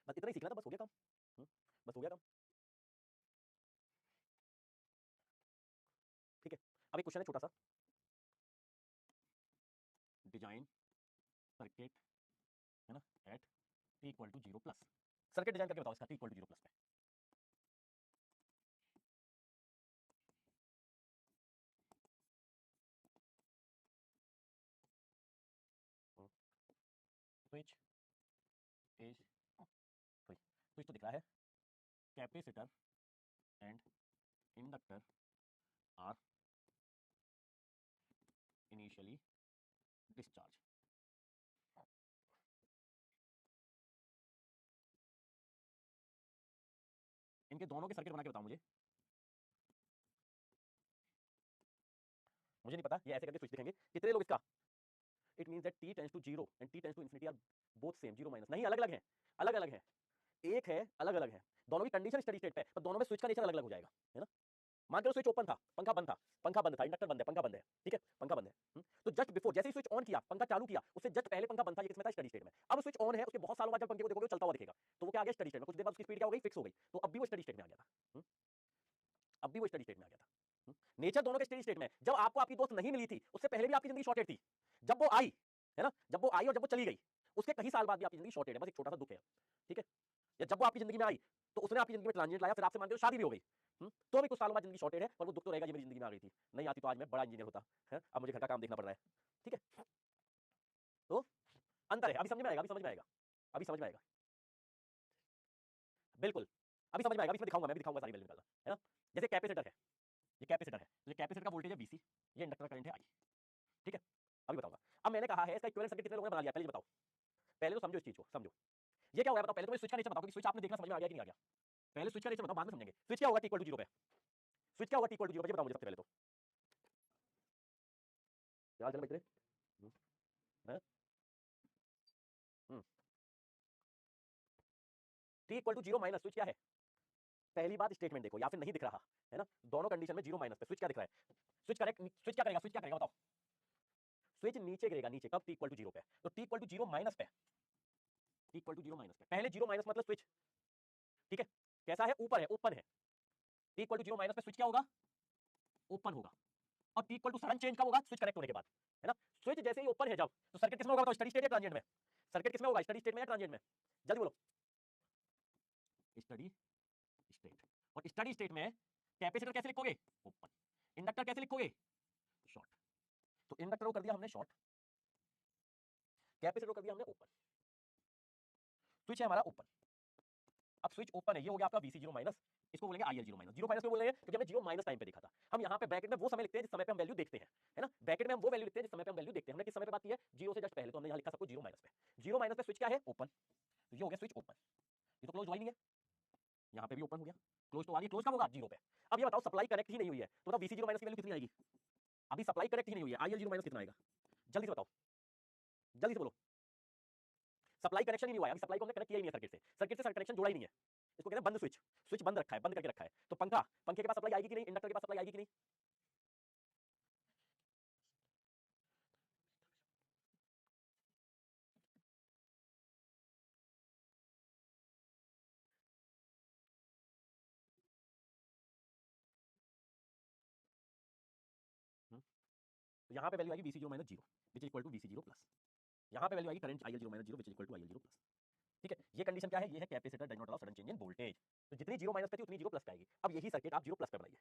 बस इतना ही सीखना था, बस हो गया काम, बस हो गया काम। ठीक है, अब एक क्वेश्चन है छोटा सा, डिजाइन सर्किट, है ना, एट t = 0+। सर्किट डिजाइन करके बताओ इसका t = 0+ पे। स्विच इज स्विच तो दिख रहा है, capacitor and inductor are initially discharge. इनके दोनों के सर्किट बना के बताओ मुझे। मुझे नहीं पता, ये ऐसे करके स्विच दिखेंगे। कितने लोग इसका? It means that t tends to 0 and t tends to infinity are both same, 0 minus नहीं, अलग अलग है, अलग अलग है। एक है अलग अलग है, दोनों की कंडीशन स्टडी स्टेट पे, पर दोनों में स्विच का नेचर अलग अलग हो जाएगा, है ना। मान के स्विच ओपन था, पंखा बंद था, पंखा बंद था, इंडक्टर बंद है, पंखा बंद है। ठीक है, पंखा बंद है, तो जस्ट बिफोर जैसे ही स्विच ऑन किया, पंखा चालू किया, उससे जस्ट पहले पंखा बंद था, ये किसमें था? स्टडी स्टेट में। अब स्विच ऑन है, उसके बहुत सालों बाद जब पंखे को देखोगे चलता हुआ दिखेगा, तो वो क्या आ गया? स्टडी स्टेट में। कुछ देर बाद उसकी स्पीड क्या हो गई? फिक्स हो गई, तो अब भी वो स्टडी स्टेट में आ गया था, अब भी वो स्टडी स्टेट में आ गया था। नेचर दोनों के स्टडी स्टेट में। जब आपको आपकी दोस्त नहीं मिली थी, उससे पहले भी आपकी जिंदगी शॉर्टेड थी, जब वो आई, है ना, जब वो आई और जब वो चली गई, उसके कई साल बाद भी आपकी जिंदगी शॉर्टेड है, बस एक छोटा सा दुख है। ठीक है, या जब वो आपकी जिंदगी में आई तो उसने आपकी जिंदगी में ट्रांजिएंट लाया, फिर आपसे मान के शादी भी हो गई, तो भी कुछ सालों बाद जिंदगी शॉर्टेड है, पर वो दुख तो रहेगा, ये मेरी जिंदगी में आ गई थी, नहीं आती तो आज मैं बड़ा इंजीनियर होता है, अब मुझे घर का काम देखना पड़ रहा है। ठीक है, तो अंतर है, अभी समझ में आएगा, अभी समझ में आएगा, अभी समझ में आएगा, बिल्कुल अभी समझ में आएगा, अभी इसमें दिखाऊंगा, मैं भी दिखाऊंगा सारी वैल्यू निकालना, है ना। जैसे कैपेसिटर है, ये कैपेसिटर है, तो ये कैपेसिटर का वोल्टेज है BC, ये इंडक्टर का करंट है I। ठीक है, अभी बताऊंगा। अब मैंने कहा है इसका इक्विवेलेंट सर्किट कितने लोगों ने बना लिया, पहले बताओ, पहले तो समझो इस चीज को, समझो ये क्या होगा बताओ। पहले तो मैं स्विच का नेचर बताओ, क्योंकि स्विच आपने देखना समझ में आ गया कि नहीं आ गया। पहले स्विच का नेचर बताओ, बाद में समझेंगे। स्विच क्या होगा t = 0 पे? स्विच क्या होगा t = 0 पे? बताओ मुझे सबसे पहले तो। क्या चल बैठे हैं? t = 0 माइनस, स्विच क्या है? पहली बात स्टेटमेंट देखो, या फिर नहीं दिख रहा है ना, दोनों कंडीशन में 0 माइनस पे स्विच क्या दिख रहा है? स्विच करेक्ट, स्विच क्या करेगा? स्विच क्या करेगा बताओ? स्विच नीचे गिरेगा, नीचे कब? t = 0 पे, तो t = 0 माइनस पे, t = 0 माइनस पे, पहले 0 माइनस मतलब स्विच, ठीक है, कैसा है? ऊपर है, ओपन है। t = 0 माइनस पे स्विच क्या होगा? ओपन होगा। और t = सडन चेंज कब होगा? स्विच करेक्ट होने के बाद, है ना। स्विच जैसे ही ओपन है जब, तो सर्किट किसमें होगा बताओ? स्टडी स्टेट या ट्रांजिएंट में? सर्किट किसमें होगा? स्टडी स्टेट में या ट्रांजिएंट में? जल्दी बोलो। स्टडी स्टेट, और स्टडी स्टेट में कैपेसिटर कैसे लिखोगे? ओपन। इंडक्टर कैसे लिखोगे? शॉर्ट। तो इंडक्टर को कर दिया हमने शॉर्ट, कैपेसिटर को कर दिया हमने ओपन। स्विच है हमारा ओपन। अब स्विच ओपन है, ये हो गया आपका VC0 माइनस, इसको बोलेंगे IL0 माइनस। 0 माइनस क्यों बोल रहे हैं? क्योंकि हमने 0 माइनस टाइम पे देखा था। हम यहाँ पे ब्रैकेट में वो समय लिखते हैं जिस समय पे हम वैल्यू देखते हैं, है ना। ब्रैकेट में हम वो वैल्यू लिखते हैं जिस समय पे हम वैल्यू देखते हैं। हमने किस समय पे बात की है? 0 से जस्ट पहले, तो हमने यहाँ लिखा सबको 0 माइनस पे। 0 माइनस पे स्विच क्या है? ओपन। तो ये हो गया स्विच ओपन। ये तो क्लोज हुआ ही नहीं है, यहाँ पे भी ओपन हो गया। क्लोज तो वाली क्लोज कब होगा? 0 पे। अब ये बताओ सप्लाई कनेक्ट ही नहीं हुई है, तो बताओ VC0 माइनस की वैल्यू कितनी आएगी? अभी सप्लाई कनेक्ट ही नहीं हुई है, IL0 माइनस कितना आएगा? जल्दी से बताओ, जल्दी से बोलो। सप्लाई कनेक्शन ही नहीं हुआ है, अभी सप्लाई को हमने कनेक्ट किया ही नहीं है सर्किट से। सर्किट से कनेक्शन जोड़ा ही नहीं है, इसको कहते हैं बंद स्विच। स्विच बंद रखा है, बंद करके रखा है। तो पंखा, पंखे के पास सप्लाई आएगी कि नहीं? इंडक्टर के पास सप्लाई आएगी कि नहीं? तो यहाँ पे वैल्यू आएगी VC0 minus 0 which is equal to VC0 plus. यहाँ पे वैल्यू आएगी current IL0 minus 0 which is equal to IL0 plus. ठीक है, ये कंडीशन क्या है? ये है capacitor does not allow sudden change in voltage. तो जितनी 0 माइनस पे थी उतनी 0 प्लस पे आएगी। अब यही सर्किट आप 0 प्लस पे बनाइए।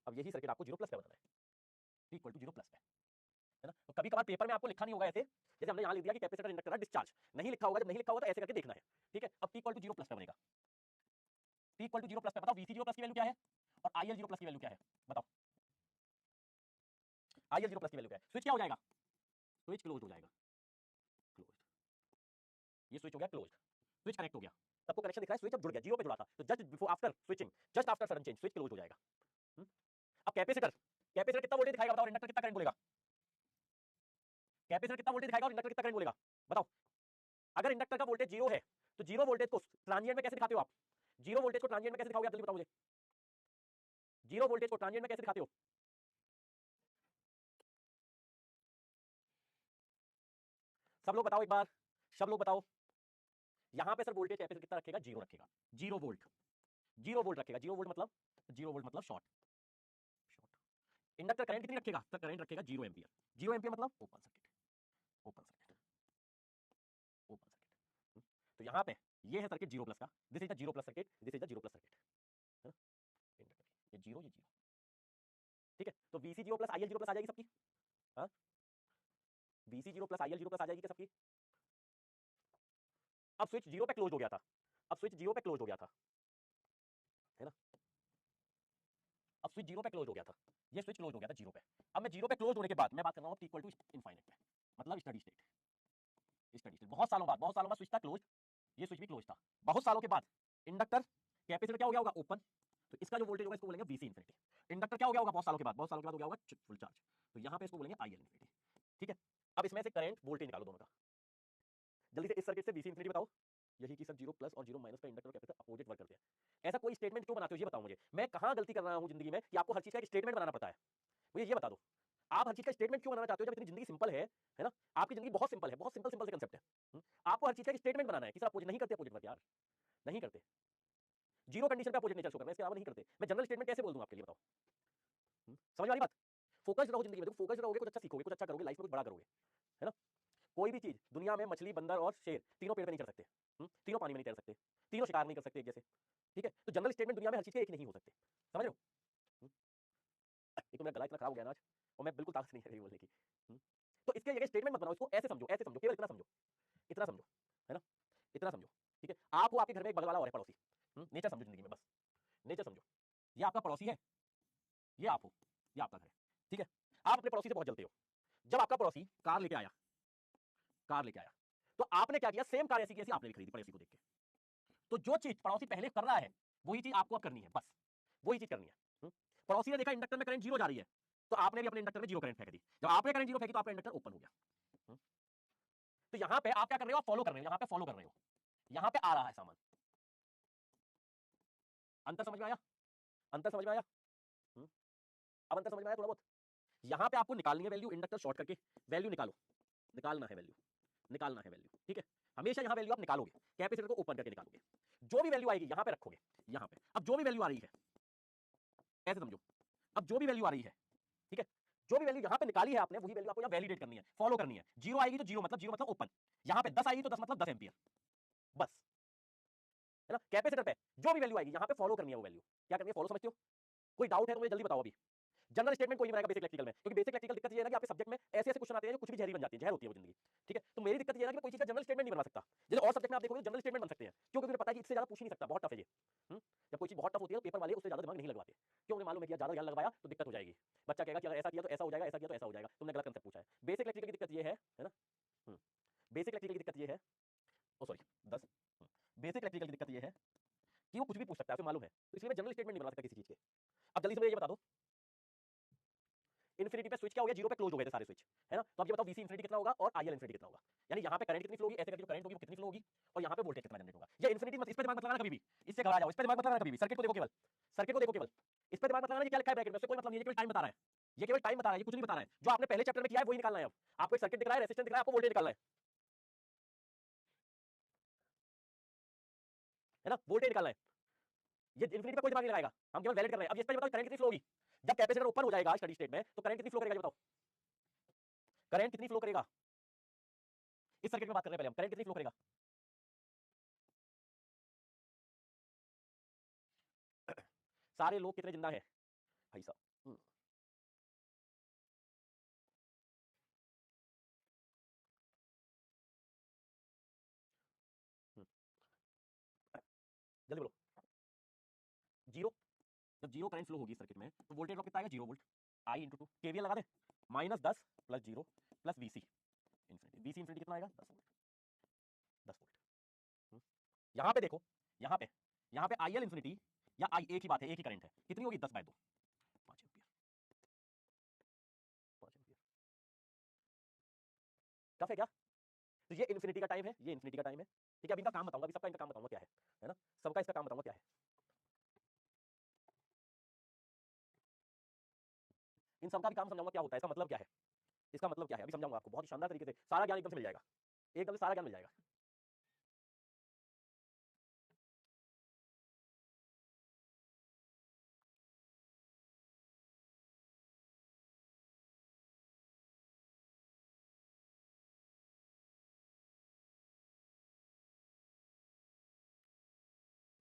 अब यही सर्किट आपको 0 प्लस पे बनाना है, T इक्वल टू 0 प्लस पे, है ना। तो कभी कभार पेपर में आपको लिखा नहीं होगा ऐसे, जैसे हमने यहाँ लिख दिया कि कैपेसिटर इंडक्टर का डिस्चार्ज नहीं लिखा होगा। जब नहीं लिखा होगा तो ऐसे करके देखना है, ठीक है। अब T इक्वल टू 0 प्लस पे बनेगा। T इक्वल टू 0 प्लस पे बताओ VC0 प्लस की वैल्यू क्या है और IL0 प्लस की वैल्यू क्या है? बताओ IL0 प्लस की वैल्यू क्या है? स्विच क्या हो जाएगा? स्विच क्लोज हो जाएगा, क्लोज। ये स्विच हो गया क्लोज, स्विच कनेक्ट हो गया, सबको कनेक्शन दिख रहा है। स्विच अब जुड़ गया, 0 पे जुड़ा था, तो just before after switching, just after sudden change switch close हो जाएगा। अब कैपेसिटर, कैपेसिटर कितना वोल्टेज दिखाएगा बताओ? इंडक्टर कितना करंट बोलेगा? कैपेसिटर कितना वोल्टेज दिखाएगा और इंडक्टर कितना करंट बोलेगा? बताओ। अगर इंडक्टर का वोल्टेज 0 है तो 0 वोल्टेज को ट्रांजिएंट में कैसे दिखाते हो आप? 0 वोल्टेज को ट्रांजिएंट में कैसे दिखाओगे आप? जल्दी बताओ मुझे, 0 वोल्टेज को ट्रांजिएंट में कैसे दिखाते हो? सब लोग बताओ एक बार, सब लोग बताओ। यहां पे सर वोल्टेज कैपेसिटर कितना रखेगा? 0 रखेगा, 0 वोल्ट, 0 वोल्ट रखेगा। 0 वोल्ट मतलब, 0 वोल्ट मतलब शॉर्ट, शॉर्ट। इंडक्टर करंट कितनी रखेगा? तो करंट रखेगा 0 एम्पियर। 0 एम्पियर मतलब open circuit, open circuit, open circuit. तो यहाँ पे ये है सर्किट 0 प्लस का, this is the 0 plus circuit, this is the 0 plus circuit, है ना। ये 0, ये 0, ठीक है। तो VC0 प्लस IL0 प्लस आ जाएगी सबकी, हाँ। VC0 प्लस IL0 प्लस आ जाएगी क्या सबकी? अब स्विच 0 पे क्लोज हो गया था, अब स्विच 0 पे क्लोज हो गया था, है ना। अब स्विच 0 पे क्लोज हो गया था, ये स्विच क्लोज हो गया था 0 पे। अब मैं 0 पे क्लोज होने के बाद मैं बात कर रहा हूँ इक्वल टू इनफाइनाइट पे, मतलब स्टडी स्टेट, स्टडी स्टेट। बहुत सालों बाद, बहुत सालों बाद स्विच था क्लोज, ये स्विच भी क्लोज था। बहुत सालों के बाद इंडक्टर कैपेसिटर क्या हो गया होगा? ओपन। तो इसका जो वोल्टेज होगा इसको बोलेंगे VC इनफिनिटी। इंडक्टर क्या हो गया होगा? बहुत सालों के बाद, बहुत सालों के बाद हो गया होगा फुल चार्ज, तो यहाँ पे इसको बोलेंगे IL इनफिनिटी, ठीक है। अब इसमें से करंट वोल्टेज निकालो दोनों का। जल्दी से इस सर्किट से VC इनफिनिटी बताओ। यही कि सर 0 प्लस और 0 माइनस पे इंडक्टर और कैपेसिटर अपोजिट वर्क करते हैं। ऐसा कोई स्टेटमेंट क्यों बनाते हो? ये बताओ मुझे, मैं कहाँ गलती कर रहा हूँ जिंदगी में कि आपको हर चीज का एक स्टेटमेंट बनाना पड़ता है? मुझे ये बता दो, आप हर चीज का स्टेटमेंट क्यों बनाना चाहते हो जब इतनी जिंदगी सिंपल है ना। आपकी जिंदगी बहुत सिंपल है, बहुत सिंपल सिंपल से कंसेप्ट है। आपको हर चीज का एक स्टेटमेंट बनाना है कि सर अपोजिट नहीं करते, अपोजिट वर्क यार नहीं करते, जीरो कंडीशन पे अपोजिट नेचर शो करना है, इसके अलावा नहीं करते। मैं जनरल स्टेटमेंट कैसे बोल दूं आपके लिए बताओ? समझ वाली बात। फोकस रहो जिंदगी में, देखो फोकस रहोगे कुछ अच्छा सीखोगे, कुछ अच्छा करोगे, लाइफ में कुछ बड़ा करोगे, है ना। कोई भी चीज दुनिया में, मछली, बंदर और शेर तीनों पेड़ पे नहीं चढ़ सकते, तीनों पानी में नहीं तैर सकते, तीनों शिकार नहीं कर सकते एक जैसे, ठीक है। तो जनरल स्टेटमेंट दुनिया में हर चीज के एक नहीं हो सकते, समझ रहे हो। एक तो मेरा गला इतना खराब हो गया ना आज, और मैं बिल्कुल ताकत नहीं है बोलने की। तो इसके जगह स्टेटमेंट मत बनाओ, इसको ऐसे समझो, ऐसे समझो, केवल इतना समझो, इतना समझो, है ना, इतना समझो, ठीक है। आप हो, आपके घर में एक बगल वाला और है पड़ोसी, नेचर समझो जिंदगी में, बस नेचर समझो। ये आपका पड़ोसी है, ये आप हो, ये आपका घर है, ठीक है। आप अपने पड़ोसी से बहुत जलते हो। जब आपका पड़ोसी कार लेके आया, कार लेके आया, तो आपने क्या किया? सेम कार ऐसी की ऐसी आपने भी खरीदी पड़ोसी को देख के। तो जो चीज पड़ोसी पहले कर रहा है वही चीज आपको अब करनी है, बस वही चीज करनी है। पड़ोसी ने देखा इंडक्टर में करंट 0 जा रही है, तो आपने भी अपने इंडक्टर में 0 करंट फेंक दी। जब आपने करंट 0 फेंकी तो आपका इंडक्टर ओपन हो गया। तो यहां पे आप क्या कर रहे हो? फॉलो कर रहे हो, यहां पे फॉलो कर रहे हो, यहां पे आ रहा है सामान। अंतर समझ में आया? अंतर समझ में आया? अब अंतर समझ में आया थोड़ा बहुत? यहां पे आपको निकालनी है वैल्यू, इंडक्टर शॉर्ट करके वैल्यू निकालो, निकालना है वैल्यू, निकालना है वैल्यू, ठीक है। हमेशा यहां वैल्यू आप निकालोगे, कैपेसिटर को ओपन करके निकालोगे, जो भी वैल्यू आएगी यहां पे रखोगे, यहां पे। अब जो भी वैल्यू आ रही है ऐसे समझो, अब जो भी वैल्यू आ रही है, ठीक है, जो भी वैल्यू यहां पे निकाली है आपने वही वैल्यू आपको यहां वैलिडेट करनी है, फॉलो करनी है। 0 आएगी तो 0 मतलब ओपन, यहां पे 10 आएगी तो 10 मतलब 10 एम्पियर, बस, है ना। कैपेसिटर पे जो भी वैल्यू आएगी यहां पे फॉलो करनी है वो वैल्यू, क्या करनी है? फॉलो, समझते हो? कोई डाउट है तो मुझे जल्दी बताओ अभी। जनरल स्टेटमेंट कोई नहीं बनाएगा बेसिक इलेक्ट्रिकल में, क्योंकि बेसिक इलेक्ट्रिकल दिक्कत ये है ना कि आपके सब्जेक्ट में ऐसे ऐसे क्वेश्चन आते हैं जो कुछ भी जहरी बन जाती है, जहर होती है वो जिंदगी। ठीक है, तो मेरी दिक्कत ये है ना कि मैं कोई चीज का जनरल स्टेटमेंट नहीं बना सकता। जैसे और सब्जेक्ट में आप देखोगे जनरल स्टेटमेंट बन सकते हैं, क्यों? क्योंकि मुझे पता है कि इससे ज्यादा पूछ ही नहीं सकता, बहुत टफ है ये। जब कोई चीज बहुत टफ होती है तो पेपर वाले उससे ज्यादा दिमाग नहीं लगवाते, क्यों? उन्हें मालूम है कि यार ज्यादा ज्ञान लगवाया तो दिक्कत हो जाएगी, बच्चा कहेगा कि अगर ऐसा किया तो ऐसा हो जाएगा, ऐसा किया तो ऐसा हो जाएगा, तुमने गलत कंसेप्ट पूछा है। बेसिक इलेक्ट्रिकल की दिक्कत ये है ना। बेसिक इलेक्ट्रिकल की दिक्कत ये है, ओ सॉरी 10, बेसिक इलेक्ट्रिकल की दिक्कत ये है कि वो कुछ भी पूछ सकता है, उसे मालूम है, तो इसलिए मैं जनरल स्टेटमेंट नहीं बना सकता किसी चीज के। अब जल्दी से मुझे ये बता दो, इन्फिनिटी पे स्विच क्या हो गया, जीरो पे क्लोज हो गए थे सारे स्विच, है ना? तो अब ये बताओ वीसी इन्फिनिटी कितना होगा और आईएल इन्फिनिटी कितना होगा, यानी यहाँ पे करंट कितनी फ्लो होगी, ऐसे करके जो करंट होगी वो कितनी फ्लो होगी, और यहाँ पे वोल्टेज कितना जनरेट होगा। ये इन्फिनिटी मत, इस पे दिमाग मत लगाना कभी भी, इससे घबरा जाओ, इस पे दिमाग मत लगाना कभी भी। सर्किट को देखो केवल, सर्किट को देखो केवल, इस पे दिमाग मत लगाना कि क्या लिखा है ब्रैकेट में, उससे कोई मतलब नहीं है, केवल टाइम बता रहा है, ये केवल टाइम बता रहा है, ये कुछ नहीं बता रहा है। जो आपने पहले चैप्टर में किया है वही निकालना है। अब आपको एक सर्किट दिख रहा है, रेजिस्टेंस दिख रहा है, आपको वोल्टेज निकालना है ना, वोल्टेज निकालना है। ये इन्फिनिटी पे कोई दिमाग नहीं लगाएगा, हम केवल वैलिड कर रहे हैं। अब ये इस पे बताओ करंट कितनी फ्लो होगी जब कैपेसिटर ओपन हो जाएगा स्टडी स्टेट में, तो करंट कितनी फ्लो करेगा, ये बताओ, करंट कितनी फ्लो करेगा। इस सर्किट में बात कर रहे हैं पहले हम, करंट कितनी फ्लो करेगा। सारे लोग कितने जिंदा है भाई साहब। जल्दी बोलो। जीरो, जब जीरो करंट फ्लो होगी सर्किट में तो वोल्टेज ड्रॉप कितना आएगा, 0 वोल्ट, आई इंटू 2, केवीएल लगा दे, -10 plus 0 plus VC infinity, VC infinity कितना आएगा, 10 वोल्ट, 10 वोल्ट। यहाँ पे देखो, यहाँ पे, यहाँ पे आईएल इन्फिनिटी या आई, एक ही बात है, एक ही करंट है, कितनी होगी, 10/2, 5 एम्पियर, 5 एम्पियर। टफ है क्या? तो ये इन्फिनिटी का टाइम है, ये इन्फिनिटी का टाइम है। ठीक है, अभी इनका काम बताऊंगा, अभी सबका इनका काम बताऊंगा क्या है ना, सबका इसका काम बताऊंगा क्या है। इन सबका भी काम समझाऊंगा क्या होता है, इसका मतलब क्या है, इसका मतलब क्या है, अभी समझाऊंगा आपको बहुत ही शानदार तरीके से, सारा ज्ञान एकदम से मिल जाएगा, एकदम से सारा ज्ञान मिल जाएगा।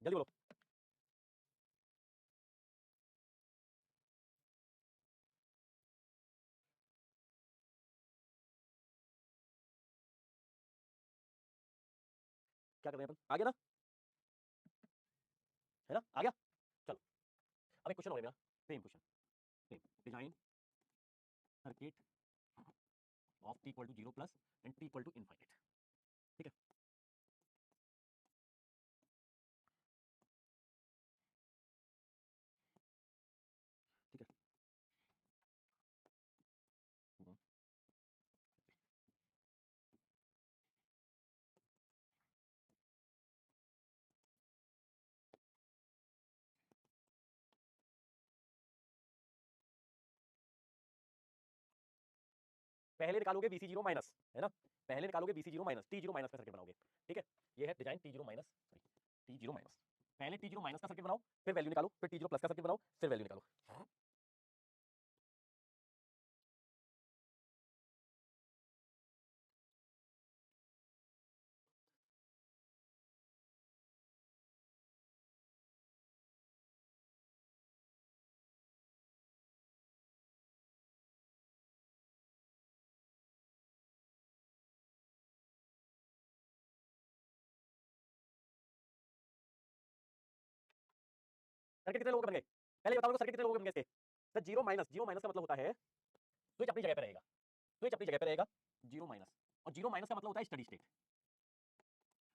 जल्दी बोलो। क्या कर रहे हैं अपन, आ गया ना, है ना, आ गया। चलो अब एक क्वेश्चन हो गया मेरा, same question, same design circuit of t equal to 0 plus and t equal to infinite. ठीक है, ठीक है। पहले निकालोगे बीसी जीरो माइनस, है ना, पहले निकालोगे BC zero minus, T zero minus का सर्किट बनाओगे। ठीक है, ये है design T zero minus, T zero minus, पहले टी जीरो माइनस का सर्किट बनाओ, फिर वैल्यू निकालो, फिर टी जीरो प्लस का सर्किट बनाओ, फिर वैल्यू निकालो। सर्किट कितने लोगों के बन गए, पहले बताओ सर्किट कितने लोगों के बन गए इसके। Sir zero minus, zero minus का मतलब होता है स्विच अपनी जगह पे रहेगा, स्विच अपनी जगह पे रहेगा, जीरो माइनस, और जीरो माइनस का मतलब होता है स्टडी स्टेट,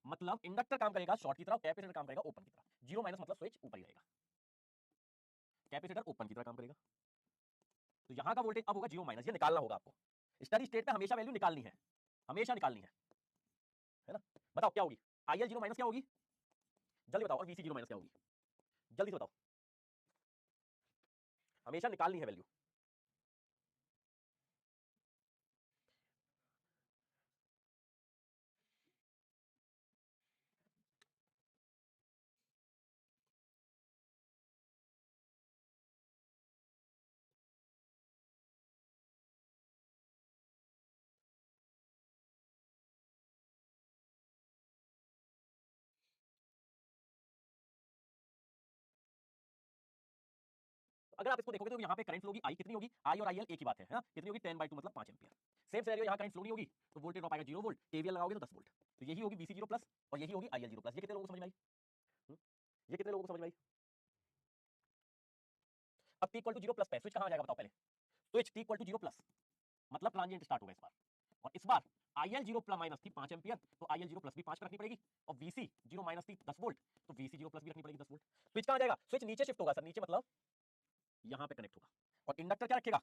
मतलब इंडक्टर काम करेगा शॉर्ट की तरह, कैपेसिटर काम करेगा ओपन की तरह। जीरो माइनस मतलब स्विच ऊपर ही रहेगा, कैपेसिटर ओपन की तरह काम करेगा। तो यहाँ का वोल्टेज अब होगा जीरो माइनस, ये निकालना होगा आपको, स्टडी स्टेट में हमेशा वैल्यू निकालनी है, हमेशा निकालनी है ना। बताओ क्या होगी, आईएल जीरो माइनस क्या होगी, जल्दी बताओ, और वीसी जीरो माइनस क्या होगी, जल्दी से बताओ, हमेशा निकालनी है वैल्यू। अगर आप इसको देखोगे तो यहाँ पे करंट फ्लो होगी आई, कितनी होगी आई और IL एक ही बात है ना, कितनी होगी 10/2 मतलब 5 एम्पियर। सेम सिनेरियो यहाँ करंट फ्लो नहीं होगी तो वोल्टेज ड्रॉप आएगा 0 वोल्ट, KVL लगाओगे तो 10 वोल्ट, तो यही होगी VC 0 प्लस और यही होगी IL 0 प्लस। ये कितने लोगों को समझ में आई? ये कितने लोगों को समझ में आई? अब T इक्वल टू 0 प्लस पे स्विच कहाँ आ जाएगा बताओ पहले? Switch T equal to 0 plus मतलब ट्रांजिएंट स्टार्ट होगा इस बार, और इस बार IL 0 प्लस माइनस थी 5 एम्पियर, तो IL 0 प्लस भी 5 पे रखनी पड़ेगी, और VC 0 माइनस थी 10 वोल्ट, तो VC 0 प्लस भी रखनी पड़ेगी 10 वोल्ट। स्विच कहाँ जाएगा? स्विच नीचे शिफ्ट होगा सर, नीचे मतलब यहाँ पे कनेक्ट होगा, और इंडक्टर क्या रखेगा?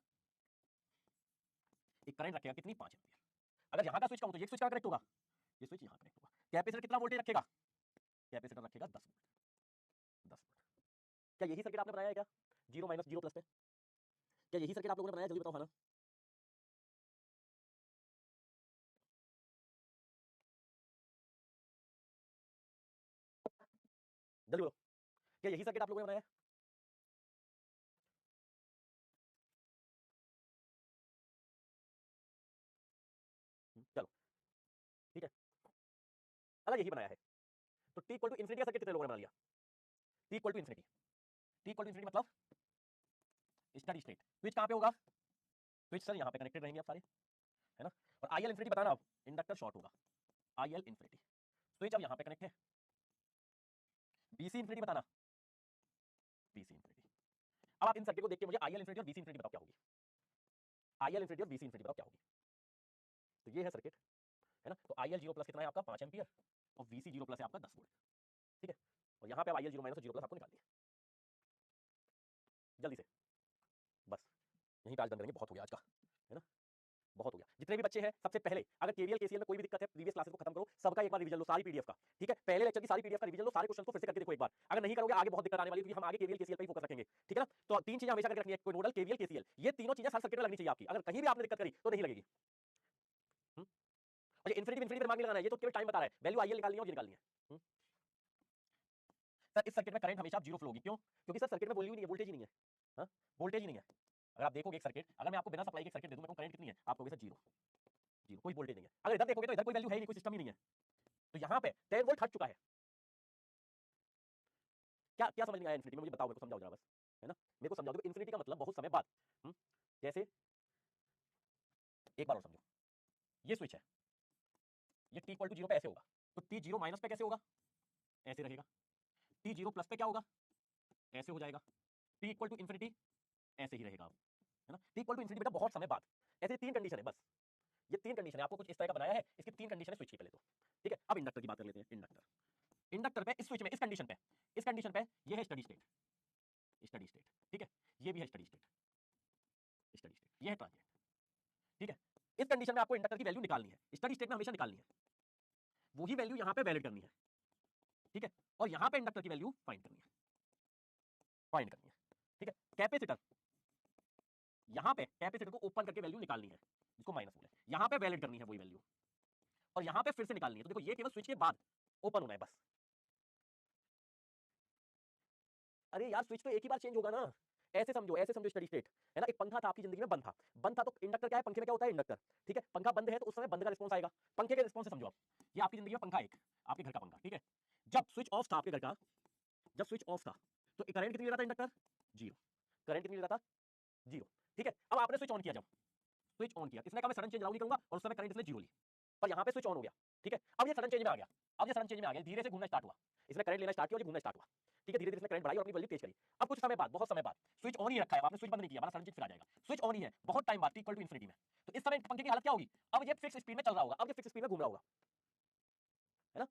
एक करंट रखेगा कितनी 5 एम्पियर। अगर यहाँ का स्विच कहूँ तो ये स्विच कहाँ कनेक्ट होगा? ये स्विच यहाँ कनेक्ट होगा। कैपेसिटर कितना वोल्टेज रखेगा? कैपेसिटर रखेगा 10 वोल्ट, 10 वोल्ट। क्या यही सर्किट आपने बनाया है क्या 0 माइनस 0 प्लस पे? क्या यही सर्किट आप लोगों ने बनाया? जल्दी बताओ हाँ ना। जल्दी बोलो, क्या यही सर्किट आप लोगों ने बनाया है? चलो ठीक है, अगर यही बनाया है तो T इक्वल टू इन्फिनिटी का सर्किट कितने लोगों ने बना लिया? T equal to infinity, T equal to infinity मतलब स्टडी स्टेट। स्विच कहाँ पे होगा? स्विच सर यहाँ पे कनेक्टेड रहेंगे आप सारे, है ना। और IL इन्फिनिटी बताना, अब इंडक्टर शॉर्ट होगा, IL इन्फिनिटी। स्विच अब यहाँ पे कनेक्ट है। BC इन्फिनिटी बताना, BC इन्फिनिटी। अब आप इन सर्किट को देख के मुझे IL इन्फिनिटी और BC इन्फिनिटी बताओ क्या होगी? IL इन्फिनिटी और BC इन्फिनिटी बताओ क्या होगी? तो ये है सर्किट, है ना। तो IL 0 प्लस कितना है आपका 5 एम्पियर, और VC 0 प्लस है आपका 10 वोल्ट, ठीक है। और यहाँ पे IL 0 माइनस और 0 प्लस आपको निकाल दिया जल्दी से, बस यहीं पे आज बंद करेंगे, बहुत हो गया आज का, है ना, बहुत हो गया। जितने भी बच्चे हैं सबसे पहले अगर KVL KCL में कोई भी दिक्कत है प्रीवियस क्लासेस को खत्म करो, सबका एक बार रिवीजन लो, सारी PDF का, ठीक है। पहले लेक्चर की सारी PDF का रिवीजन लो, सारे क्वेश्चन को फिर से करके देखो एक बार। अगर नहीं करोगे आगे बहुत दिक्कत आने वाली है, क्योंकि हम आगे KVL KCL पे ही फोकस रखेंगे, ठीक है ना। तो तीन चीजें हमेशा करके रखनी है, कोई नोडल KVL KCL, ये तीनों चीजें हर सर्किट में लगनी चाहिए आपकी। अगर कहीं भी आपने दिक्कत करी तो नहीं लगेगी। और ये इन्फिनिटी दिमाग में लगाना है, ये तो केवल टाइम बता रहा है, वैल्यू IL निकालनी है और ये निकालनी है। सर इस सर्किट में करंट हमेशा 0 फ्लो होगी, क्यों? क्योंकि सर सर्किट में वैल्यू नहीं है, वोल्टेज ही नहीं है, हाँ वोल्टेज ही नहीं है। अगर आप देखोगे एक सर्किट, अगर मैं आपको बिना सप्लाई के सर्किट दे दूं, मैं करंट कितनी है आप कहोगे सर 0, 0 कोई वोल्टेज नहीं है। अगर इधर देखोगे तो इधर कोई वैल्यू है ही नहीं, कोई सिस्टम ही नहीं है। तो यहाँ पे 10 वोल्ट हट चुका है। क्या क्या समझ नहीं आया इन्फिनिटी में? मुझे बताओ, मेरे को समझाओ जरा बस, है ना, मेरे को समझाओ। देखो इन्फिनिटी का मतलब बहुत समय बाद, जैसे एक बार और समझो, ये स्विच है, ये T इक्वल टू 0 पे ऐसे होगा, तो T 0 माइनस पे कैसे होगा? ऐसे रहेगा। T 0 प्लस पे क्या होगा? ऐसे हो जाएगा। T इक्वल टू इन्फिनिटी ऐसे ही रहेगा, है ना। T इक्वल टू इन्फिनिटी बेटा बहुत समय बाद, ऐसे तीन कंडीशन है बस, ये तीन कंडीशन है, आपको कुछ इस तरह का बनाया है, इसकी तीन कंडीशन है स्विच की पहले तो, ठीक है। अब इंडक्टर की बात कर लेते हैं। इंडक्टर, इंडक्टर पे इस स्विच में इस कंडीशन पे, इस कंडीशन पे ये है स्टडी स्टेट, स्टडी स्टेट, ठीक है। ये भी है स्टडी स्टेट, स्टडी स्टेट, ये है ट्रांजिएंट, ठीक है। इस कंडीशन में आपको इंडक्टर की वैल्यू निकालनी है, स्टडी स्टेट में हमेशा निकालनी है, वही वैल्यू यहां पे वैलिड करनी है, ठीक है। और यहां पे इंडक्टर की वैल्यू फाइंड करनी है, फाइंड करनी है, ठीक है। कैपेसिटर, यहां पे कैपेसिटर को ओपन करके वैल्यू निकालनी है, जिसको माइनस बोले, यहां पे वैलिड करनी है वही वैल्यू, और यहां पे फिर से निकालनी है। तो देखो ये केवल स्विच के बाद ओपन होना है बस। अरे यार स्विच तो एक ही बार चेंज होगा ना, ऐसे समझो, ऐसे समझो स्टडी स्टेट, है ना। एक पंखा था आपकी जिंदगी में, बंद था, बंद था तो इंडक्टर क्या है, पंखे में क्या होता है इंडक्टर, ठीक है। पंखा बंद है तो उस समय बंद का रिस्पांस आएगा, पंखे के रिस्पांस से समझो आप, ये आपकी जिंदगी में पंखा एक, आपके घर का पंखा, ठीक है। जब स्विच ऑफ था आपके घर का, जब स्विच ऑफ था तो करंट कितनी ले रहा था इंडक्टर? 0। करंट कितनी ले रहा था? 0, ठीक है। अब आपने स्विच ऑन किया, जब स्विच ऑन किया, इसने कहा मैं सडन चेंज नहीं करूंगा, और उस समय करंट इसने 0 ली, पर यहाँ पे स्विच ऑन हो गया, ठीक है। अब ये सडन चेंज में आ गया, अब ये सडन चेंज में आ गया, धीरे से घूमना स्टार्ट हुआ, इसने करंट लेना स्टार्ट किया और ये घूमना स्टार्ट हुआ, ठीक है। धीरे धीरे इसने करंट बढ़ाई और अपनी वैल्यू तेज करी। अब कुछ समय बाद, बहुत समय बाद, स्विच ऑन ही रखा है आपने, स्विच बंद नहीं किया, सडन चेंज फिर आ जाएगा। स्विच ऑन ही है बहुत टाइम बाद, T इक्वल टू इन्फिनिटी में, तो इस समय पंखे की हालत क्या होगी? अब ये फिक्स स्पीड में चल रहा होगा, अब ये फिक्स स्पीड में घूम रहा होगा, है ना।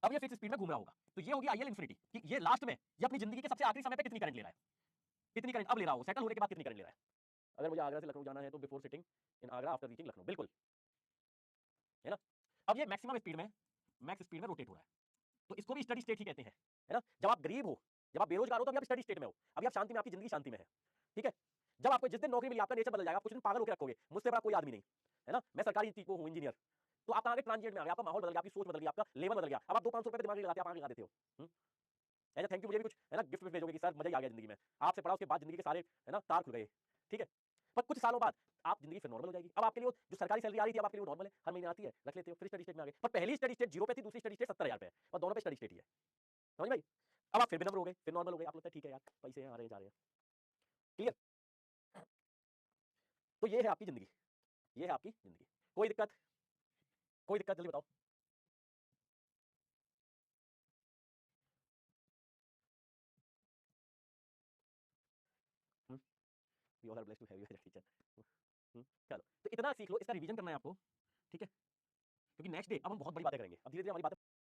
अब ये फिक्स स्पीड में घूम रहा होगा, तो ये होगी IL इन्फिनिटी, कि ये लास्ट में, ये अपनी जिंदगी के सबसे आखिरी समय पे कितनी करंट ले रहा है, कितनी करंट अब ले रहा हो, सेटल होने के बाद कितनी करंट ले रहा है। अगर मुझे आगरा से लखनऊ जाना है तो before sitting in Agra after reaching Lucknow, बिल्कुल, है ना। अब ये मैक्सिमम स्पीड में, मैक्स स्पीड में रोटेट हो रहा है, तो इसको भी स्टडी स्टेट ही कहते हैं, है ना। जब आप गरीब हो, जब आप बेरोजगार हो, तो अभी आप स्टडी स्टेट में हो, अभी आप शांति में, आपकी जिंदगी शांति में है, ठीक है। जब आपको जिस दिन नौकरी मिली, आपका नेचर बदल जाएगा, आप कुछ दिन पागल होकर रखोगे, मुझसे बड़ा कोई आदमी नहीं, है ना, मैं सरकारी चीज को हूँ, इंजीनियर, तो आप आगे ट्रांजिएंट में आ गए, आपका माहौल बदल गया, आपकी सोच बदल गई, आपका लेवल बदल गया, अब आप 200-500 रुपए पे दिमाग नहीं लगाते, आप आगे लगा देते हो, ऐसा थैंक यू मुझे भी कुछ, है ना, गिफ्ट भेजोगे कि सर मजा ही आ गया जिंदगी में, आपसे पढ़ा, उसके बाद जिंदगी के सारे, है ना, तार खुल गए, ठीक है। पर कुछ सालों बाद आप जिंदगी फिर नॉर्मल हो जाएगी, अब आपके लिए जो सरकारी सैलरी आ रही थी, अब आपके लिए नॉर्मल है, हर महीने आती है, रख लेते हो, फिर स्टडी स्टेट में आ गए। पर पहली स्टडी स्टेट 0 पे थी, दूसरी स्टडी स्टेट 70,000 पे है, और दोनों पे स्टडी स्टेट ही है, समझ भाई। अब आप फिर भी नंबर हो गए, फिर नॉर्मल हो गए, आप लगता है ठीक है यार पैसे आ रहे हैं जा रहे हैं, क्लियर? तो ये है आपकी जिंदगी, ये है आपकी जिंदगी। कोई दिक्कत? कोई दिक्कत जल्दी बताओ। We all are blessed to have you as a teacher. चलो, तो इतना सीख लो, इसका रिवीजन करना है आपको, ठीक है? क्योंकि नेक्स्ट डे अब हम बहुत बड़ी बातें करेंगे, अब धीरे धीरे हमारी बातें